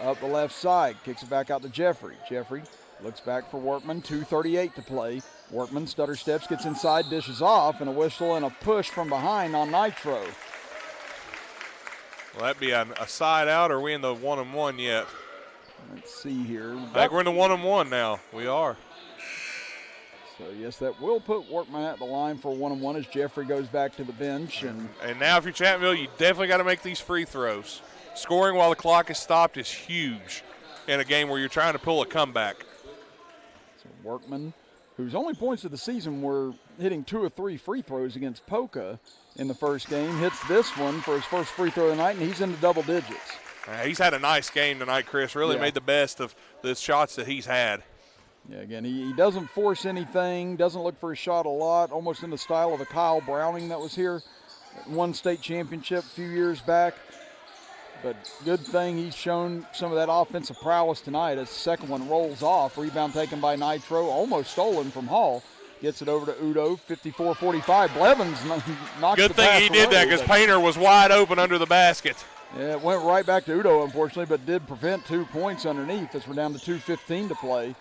up the left side. Kicks it back out to Jeffrey. Jeffrey looks back for Workman. 2:38 to play. Workman stutter steps, gets inside, dishes off, and a whistle and a push from behind on Nitro. Will that be a side out, or are we in the one-on-one yet? Let's see here. I think we're in the one-on-one now. We are. So, yes, that will put Workman at the line for one-on-one as Jeffrey goes back to the bench. And now if you're Chapmanville, you definitely got to make these free throws. Scoring while the clock is stopped is huge in a game where you're trying to pull a comeback. So Workman, whose only points of the season were hitting 2 or 3 free throws against Polka in the first game, hits this one for his first free throw of the night, and he's into double digits. He's had a nice game tonight, Chris. Really made the best of the shots that he's had. Yeah, again, he doesn't force anything, doesn't look for his shot a lot, almost in the style of a Kyle Browning that was here, won state championship a few years back. But good thing he's shown some of that offensive prowess tonight as the second one rolls off. Rebound taken by Nitro, almost stolen from Hall. Gets it over to Udo, 54-45. Blevins knocks Good the pass thing he did that because Painter was wide open under the basket. Yeah, it went right back to Udo, unfortunately, but did prevent 2 points underneath as we're down to 2:15 to play.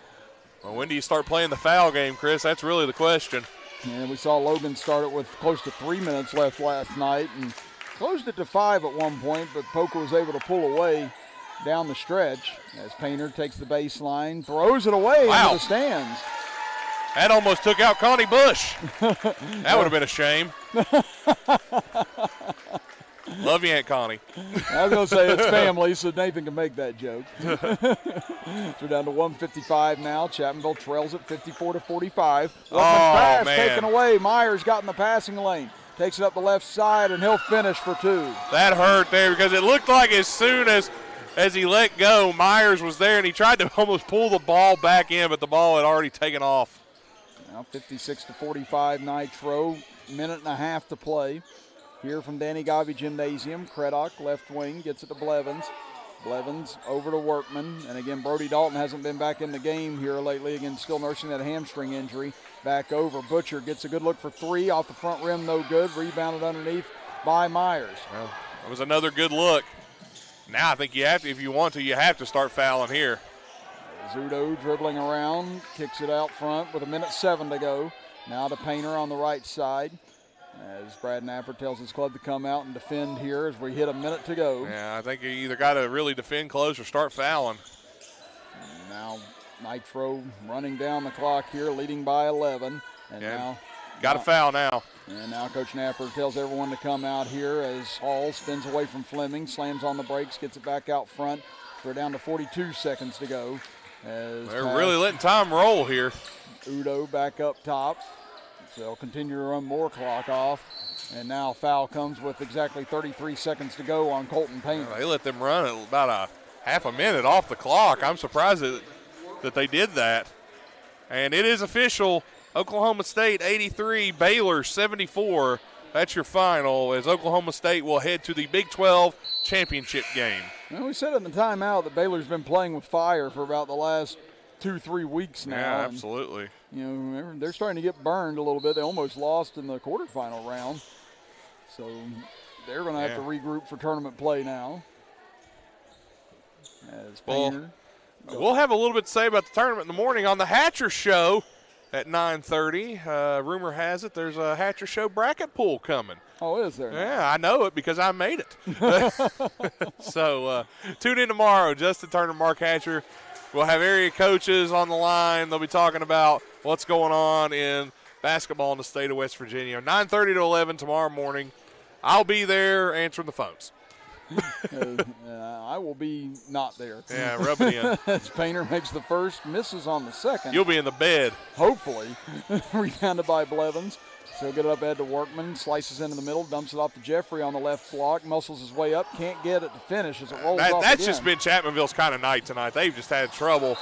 Well, when do you start playing the foul game, Chris? That's really the question. And we saw Logan start it with close to 3 minutes left last night and closed it to 5 at one point, but Polka was able to pull away down the stretch as Painter takes the baseline, throws it away into the stands. That almost took out Connie Bush. That would have been a shame. Love you, Aunt Connie. I was going to say it's family, so Nathan can make that joke. So we're down to 1:55 now. Chapmanville trails it 54-45. Pass taken away. Myers got in the passing lane. Takes it up the left side, and he'll finish for 2. That hurt there because it looked like as soon as he let go, Myers was there, and he tried to almost pull the ball back in, but the ball had already taken off. Now 56-45 Nitro. minute and a half to play. Here from Danny Gavi Gymnasium, Craddock, left wing, gets it to Blevins. Blevins over to Workman. And again, Brody Dalton hasn't been back in the game here lately. Again, still nursing that hamstring injury. Back over. Butcher gets a good look for three. Off the front rim, no good. Rebounded underneath by Myers. Well, that was another good look. Now I think you have to, if you want to, you have to start fouling here. Zudo dribbling around, kicks it out front with 1:07 to go. Now to Painter on the right side. As Brad Napper tells his club to come out and defend here as we hit a minute to go. Yeah, I think you either got to really defend close or start fouling. And now Nitro running down the clock here, leading by 11. And now got to foul now. And now Coach Napper tells everyone to come out here as Hall spins away from Fleming, slams on the brakes, gets it back out front. We're down to 42 seconds to go. As they're really letting time roll here. Udo back up top. So they'll continue to run more clock off. And now foul comes with exactly 33 seconds to go on Colton Painter. They let them run at about a half a minute off the clock. I'm surprised that they did that. And it is official. Oklahoma State 83, Baylor 74. That's your final, as Oklahoma State will head to the Big 12 championship game. Well, we said in the timeout that Baylor's been playing with fire for about the last 2-3 weeks now. Yeah, absolutely. And, you know, they're starting to get burned a little bit. They almost lost in the quarterfinal round. So they're going to have to regroup for tournament play now. As Painter we'll have a little bit to say about the tournament in the morning on the Hatcher Show at 9:30. Rumor has it there's a Hatcher Show bracket pool coming. Oh, is there? Yeah, I know it because I made it. So tune in tomorrow. Justin Turner, Mark Hatcher. We'll have area coaches on the line. They'll be talking about what's going on in basketball in the state of West Virginia. 9:30 to 11 tomorrow morning. I'll be there answering the phones. I will be not there. Yeah, rub it in. As Painter makes the first, misses on the second. You'll be in the bed. Hopefully. Rebounded by Blevins. So he'll get it up ahead to Workman, slices into the middle, dumps it off to Jeffrey on the left block, muscles his way up, can't get it to finish as it rolls off That's again. just been Chapmanville's kind of night tonight. They've just had trouble.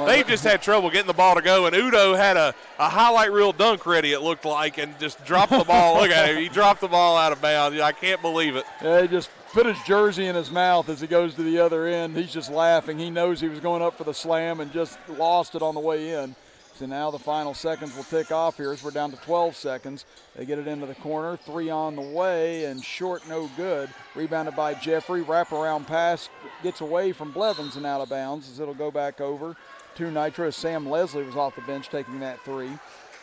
They've just had trouble getting the ball to go, and Udo had a highlight reel dunk ready, it looked like, and just dropped the ball. Look at him. He dropped the ball out of bounds. I can't believe it. Yeah, he just put his jersey in his mouth as he goes to the other end. He's just laughing. He knows he was going up for the slam and just lost it on the way in. So now the final seconds will tick off here as we're down to 12 seconds. They get it into the corner, three on the way, and short, no good. Rebounded by Jeffrey, wraparound pass, gets away from Blevins and out of bounds as it'll go back over to Nitro. Sam Leslie was off the bench taking that three.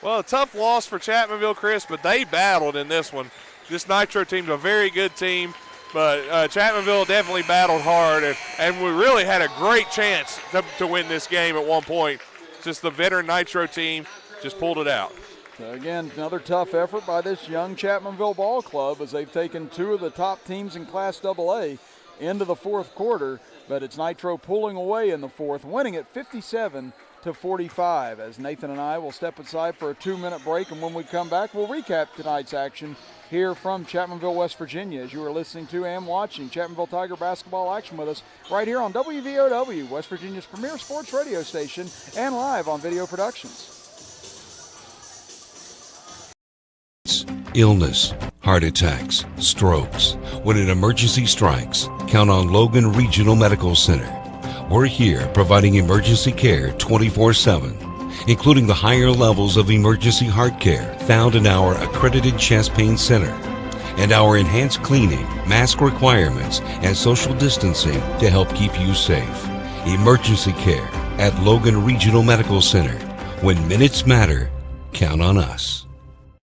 Well, a tough loss for Chapmanville, Chris, but they battled in this one. This Nitro team's a very good team, but Chapmanville definitely battled hard, and we really had a great chance to win this game at one point. Just the veteran Nitro team just pulled it out. So again, another tough effort by this young Chapmanville ball club as they've taken two of the top teams in Class AA into the fourth quarter, but it's Nitro pulling away in the fourth, winning it 57-45. As Nathan and I will step aside for a 2-minute break, and when we come back, we'll recap tonight's action here from Chapmanville, West Virginia, as you are listening to and watching Chapmanville Tiger basketball action with us right here on WVOW, West Virginia's premier sports radio station, and live on Video Productions. Illness, heart attacks, strokes. When an emergency strikes, count on Logan Regional Medical Center. We're here providing emergency care 24/7. Including the higher levels of emergency heart care found in our accredited chest pain center, and our enhanced cleaning, mask requirements, and social distancing to help keep you safe. Emergency care at Logan Regional Medical Center. When minutes matter, count on us.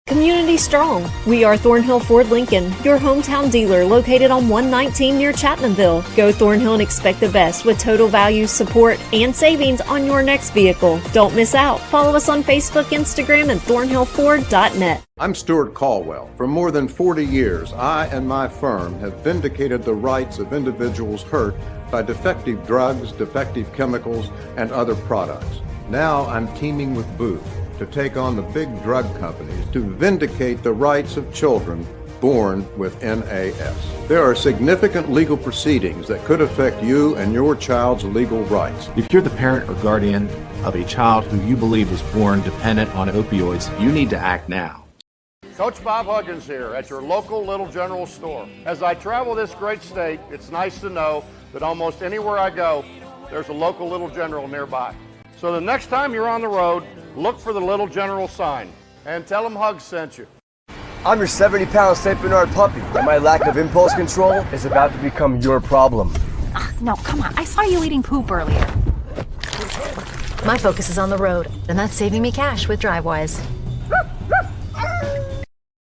Community Strong. We are Thornhill Ford Lincoln, your hometown dealer located on 119 near Chapmanville. Go Thornhill and expect the best with total value, support, and savings on your next vehicle. Don't miss out. Follow us on Facebook, Instagram, and thornhillford.net. I'm Stuart Caldwell. For more than 40 years, I and my firm have vindicated the rights of individuals hurt by defective drugs, defective chemicals, and other products. Now I'm teaming with Booth to take on the big drug companies to vindicate the rights of children born with NAS. There are significant legal proceedings that could affect you and your child's legal rights. If you're the parent or guardian of a child who you believe was born dependent on opioids, you need to act now. Coach Bob Huggins here at your local Little General store. As I travel this great state, it's nice to know that almost anywhere I go, there's a local Little General nearby. So the next time you're on the road, look for the Little General sign and tell them Hugs sent you. I'm your 70-pound St. Bernard puppy, and my lack of impulse control is about to become your problem. No, come on. I saw you eating poop earlier. My focus is on the road, and that's saving me cash with DriveWise.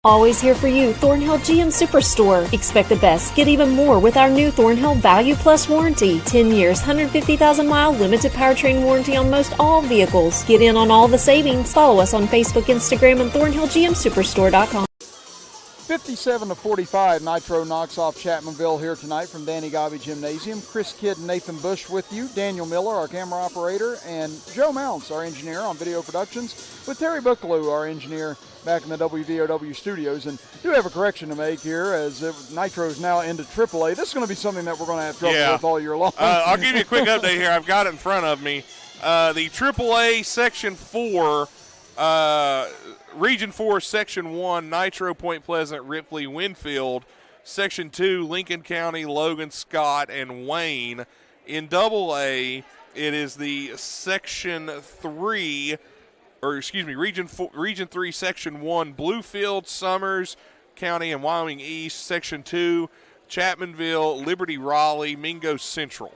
Always here for you, Thornhill GM Superstore. Expect the best, get even more with our new Thornhill Value Plus warranty. 10 years, 150,000-mile limited powertrain warranty on most all vehicles. Get in on all the savings. Follow us on Facebook, Instagram, and ThornhillGMSuperstore.com. 57-45, Nitro knocks off Chapmanville here tonight from Danny Gobby Gymnasium. Chris Kidd and Nathan Bush with you, Daniel Miller, our camera operator, and Joe Mounts, our engineer on video productions, with Terry Buckaloo, our engineer, back in the WVOW studios. And do have a correction to make here, as Nitro is now into AAA. This is going to be something that we're going to have trouble with all year long. I'll give you a quick update here. I've got it in front of me. The AAA Section 4, Region 4, Section 1, Nitro, Point Pleasant, Ripley, Winfield. Section 2, Lincoln County, Logan, Scott, and Wayne. In AA, it is the Section 3, Region 3, Section 1, Bluefield, Summers County, and Wyoming East. Section 2, Chapmanville, Liberty, Raleigh, Mingo Central.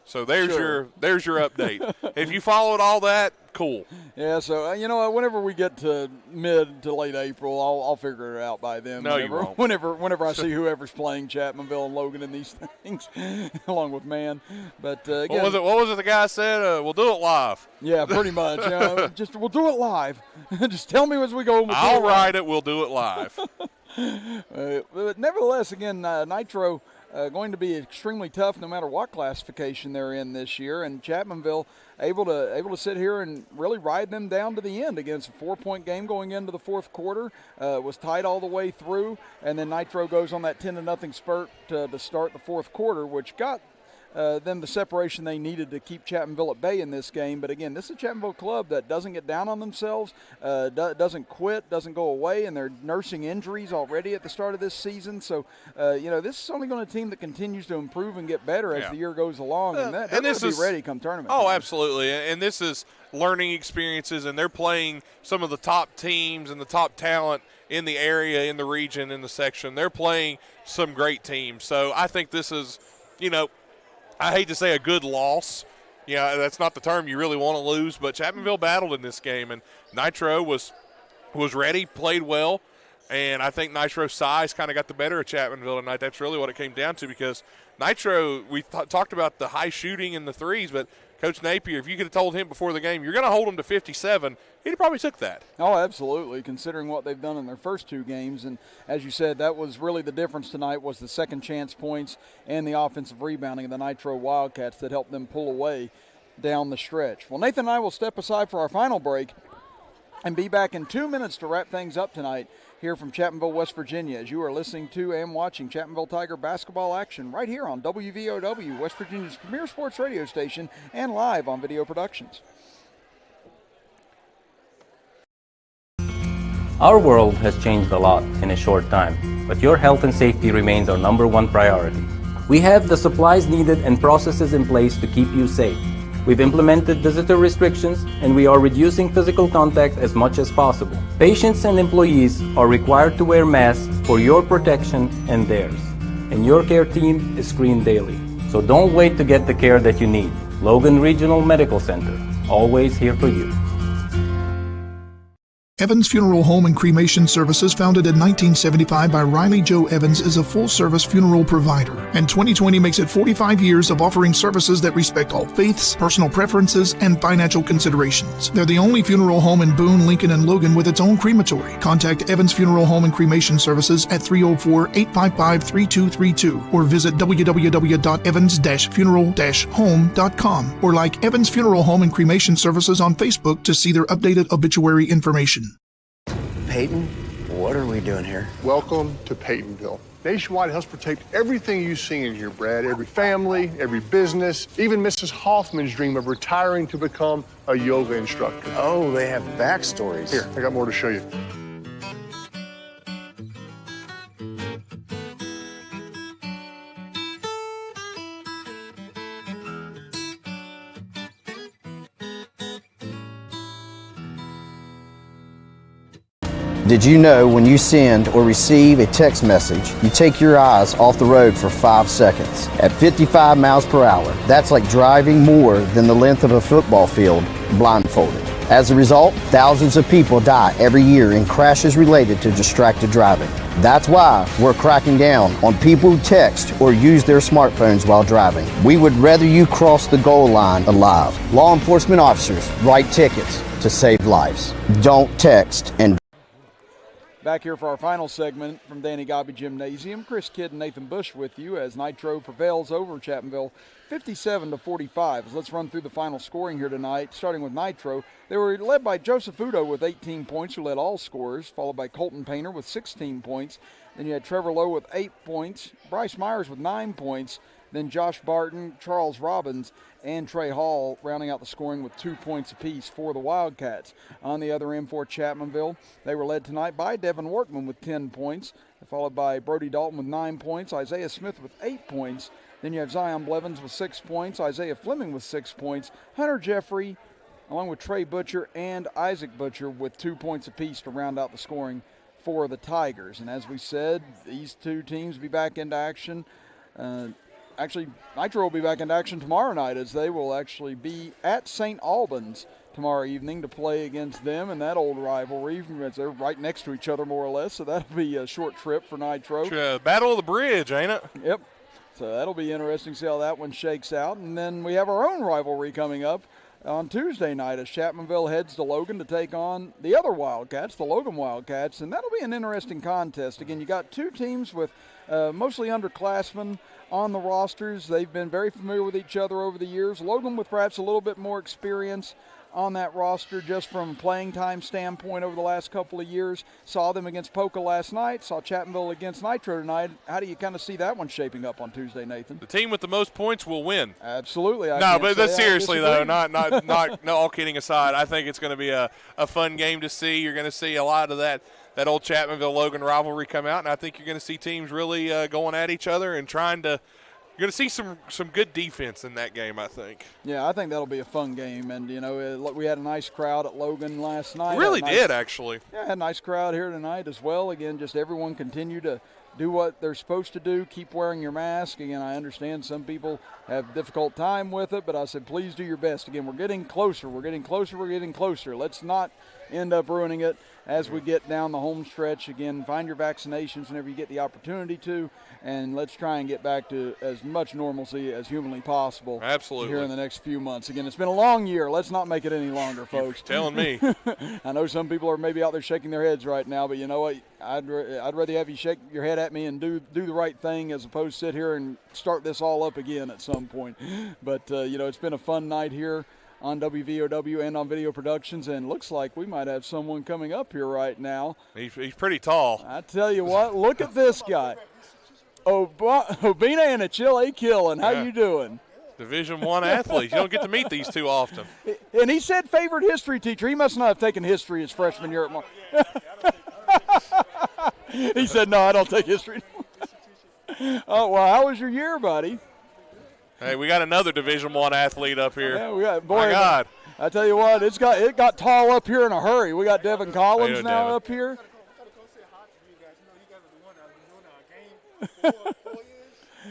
So there's your update. If you followed all that, cool. Yeah, so, whenever we get to mid to late April, I'll figure it out by then. No, you won't. Whenever I see whoever's playing Chapmanville and Logan in these things, along with Man. But again, what was it the guy said? We'll do it live. Yeah, pretty much. We'll do it live. Just tell me as we go. I'll write it. We'll do it live. But nevertheless, again, Nitro going to be extremely tough no matter what classification they're in this year, and Chapmanville able to sit here and really ride them down to the end against a 4-point game going into the fourth quarter. Was tight all the way through, and then Nitro goes on that 10-0 spurt to start the fourth quarter, which got them the separation they needed to keep Chapmanville at bay in this game. But again, this is a Chapmanville club that doesn't get down on themselves, doesn't quit, doesn't go away, and they're nursing injuries already at the start of this season. So, this is only going to be a team that continues to improve and get better as the year goes along, and they're going to be ready come tournament. Oh, absolutely. And this is learning experiences, and they're playing some of the top teams and the top talent in the area, in the region, in the section. They're playing some great teams. So I think this is, I hate to say a good loss. That's not the term you really want to lose, but Chapmanville battled in this game, and Nitro was ready, played well, and I think Nitro's size kind of got the better of Chapmanville tonight. That's really what it came down to, because Nitro, we talked about the high shooting and the threes, but Coach Napier, if you could have told him before the game, you're going to hold them to 57, he'd probably took that. Oh, absolutely, considering what they've done in their first two games. And as you said, that was really the difference tonight, was the second chance points and the offensive rebounding of the Nitro Wildcats that helped them pull away down the stretch. Well, Nathan and I will step aside for our final break and be back in 2 minutes to wrap things up tonight here from Chapmanville, West Virginia, as you are listening to and watching Chapmanville Tiger basketball action right here on WVOW, West Virginia's premier sports radio station, and live on video productions. Our world has changed a lot in a short time, but your health and safety remains our #1 priority. We have the supplies needed and processes in place to keep you safe. We've implemented visitor restrictions, and we are reducing physical contact as much as possible. Patients and employees are required to wear masks for your protection and theirs. And your care team is screened daily. So don't wait to get the care that you need. Logan Regional Medical Center, always here for you. Evans Funeral Home and Cremation Services, founded in 1975 by Riley Joe Evans, is a full-service funeral provider, and 2020 makes it 45 years of offering services that respect all faiths, personal preferences, and financial considerations. They're the only funeral home in Boone, Lincoln, and Logan with its own crematory. Contact Evans Funeral Home and Cremation Services at 304-855-3232 or visit www.evans-funeral-home.com or like Evans Funeral Home and Cremation Services on Facebook to see their updated obituary information. Peyton, what are we doing here? Welcome to Peytonville. Nationwide helps protect everything you see in here, Brad. Every family, every business, even Mrs. Hoffman's dream of retiring to become a yoga instructor. Oh, they have backstories. Here, I got more to show you. Did you know when you send or receive a text message, you take your eyes off the road for 5 seconds? At 55 miles per hour, that's like driving more than the length of a football field blindfolded. As a result, thousands of people die every year in crashes related to distracted driving. That's why we're cracking down on people who text or use their smartphones while driving. We would rather you cross the goal line alive. Law enforcement officers write tickets to save lives. Don't text and Back here for our final segment from Danny Gobby Gymnasium. Chris Kidd and Nathan Bush with you as Nitro prevails over Chapmanville 57-45. Let's run through the final scoring here tonight, starting with Nitro. They were led by Joseph Udo with 18 points, who led all scorers, followed by Colton Painter with 16 points. Then you had Trevor Lowe with 8 points, Bryce Myers with 9 points, then Josh Barton, Charles Robbins, and Trey Hall rounding out the scoring with 2 points apiece for the Wildcats. On the other end for Chapmanville, they were led tonight by Devin Workman with 10 points, followed by Brody Dalton with 9 points, Isaiah Smith with 8 points. Then you have Zion Blevins with 6 points, Isaiah Fleming with 6 points, Hunter Jeffrey, along with Trey Butcher and Isaac Butcher with 2 points apiece to round out the scoring for the Tigers. And as we said, these two teams will be back into action. Actually, Nitro will be back into action tomorrow night as they will actually be at St. Albans tomorrow evening to play against them in that old rivalry. They're right next to each other more or less, so that'll be a short trip for Nitro. Battle of the Bridge, ain't it? Yep. So that'll be interesting to see how that one shakes out. And then we have our own rivalry coming up on Tuesday night as Chapmanville heads to Logan to take on the other Wildcats, the Logan Wildcats, and that'll be an interesting contest. Again, you got two teams with mostly underclassmen on the rosters. They've been very familiar with each other over the years. Logan with perhaps a little bit more experience on that roster just from a playing time standpoint over the last couple of years. Saw them against Polka last night, saw Chapmanville against Nitro tonight. How do you kind of see that one shaping up on Tuesday, Nathan? The team with the most points will win. Absolutely. But seriously though, not all kidding aside, I think it's going to be a fun game to see. You're going to see a lot of that old Chapmanville-Logan rivalry come out, and I think you're going to see teams really going at each other and trying to – you're going to see some good defense in that game, I think. Yeah, I think that'll be a fun game. And, you know, we had a nice crowd at Logan last night. We really did, actually. Yeah, had a nice crowd here tonight as well. Again, just everyone continue to do what they're supposed to do. Keep wearing your mask. Again, I understand some people have a difficult time with it, but I said please do your best. Again, we're getting closer. We're getting closer. We're getting closer. Let's not end up ruining it as we get down the home stretch. Again, find your vaccinations whenever you get the opportunity to, and let's try and get back to as much normalcy as humanly possible. Absolutely. Here in the next few months. Again, it's been a long year. Let's not make it any longer, folks. You're telling me. I know some people are maybe out there shaking their heads right now, but you know what? I'd rather have you shake your head at me and do the right thing as opposed to sit here and start this all up again at some point. But, you know, it's been a fun night here on WVOW and on Video Productions, and looks like we might have someone coming up here right now. He's pretty tall. I tell you what, look at this guy. Obina and Achille Killen, how you doing? Division I athlete. You don't get to meet these two often. And he said favorite history teacher. He must not have taken history his freshman year at He said, no, I don't take history. Oh, well, how was your year, buddy? Hey, we got another Division I athlete up here. Yeah, we got, boy, my God. I tell you what, it got tall up here in a hurry. We got Devin Collins now up here.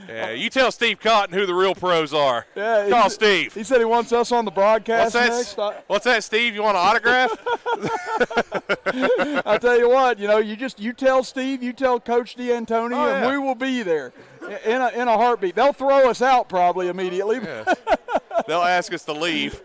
Yeah, you tell Steve Cotton who the real pros are. Yeah, Call Steve. He said he wants us on the broadcast next. What's that, Steve? You want an autograph? I tell you what, you know, you tell Steve, you tell Coach D'Antoni, and we will be there in a heartbeat. They'll throw us out probably immediately. Yeah. They'll ask us to leave.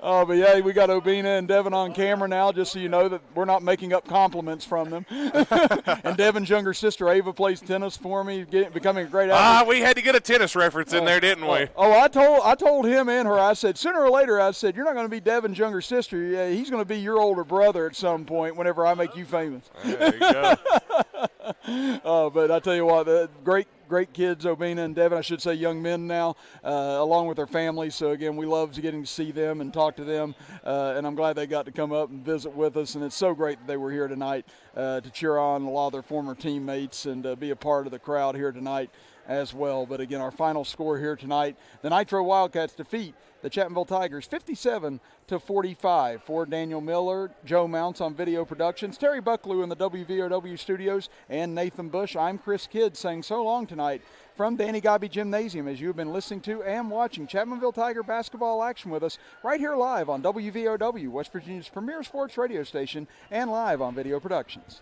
Oh, but yeah, we got Obina and Devin on camera now, just so you know that we're not making up compliments from them. And Devin's younger sister Ava plays tennis for me, becoming a great athlete. We had to get a tennis reference in there, didn't we? I told him and her, I said, sooner or later, I said, you're not going to be Devin's younger sister. Yeah, he's going to be your older brother at some point whenever I make you famous. There you go. But I tell you what, great kids, Obina and Devin, I should say young men now, along with their families. So, again, we love getting to see them and talk to them, and I'm glad they got to come up and visit with us. And it's so great that they were here tonight to cheer on a lot of their former teammates and be a part of the crowd here tonight as well. But again, our final score here tonight, the Nitro Wildcats defeat the Chapmanville Tigers 57-45. For Daniel Miller, Joe Mounts on video productions, Terry Bucklew in the WVOW studios, and Nathan Bush, I'm Chris Kidd saying so long tonight from Danny Gobby Gymnasium, as you have been listening to and watching Chapmanville Tiger basketball action with us right here live on WVOW, West Virginia's premier sports radio station, and live on video productions.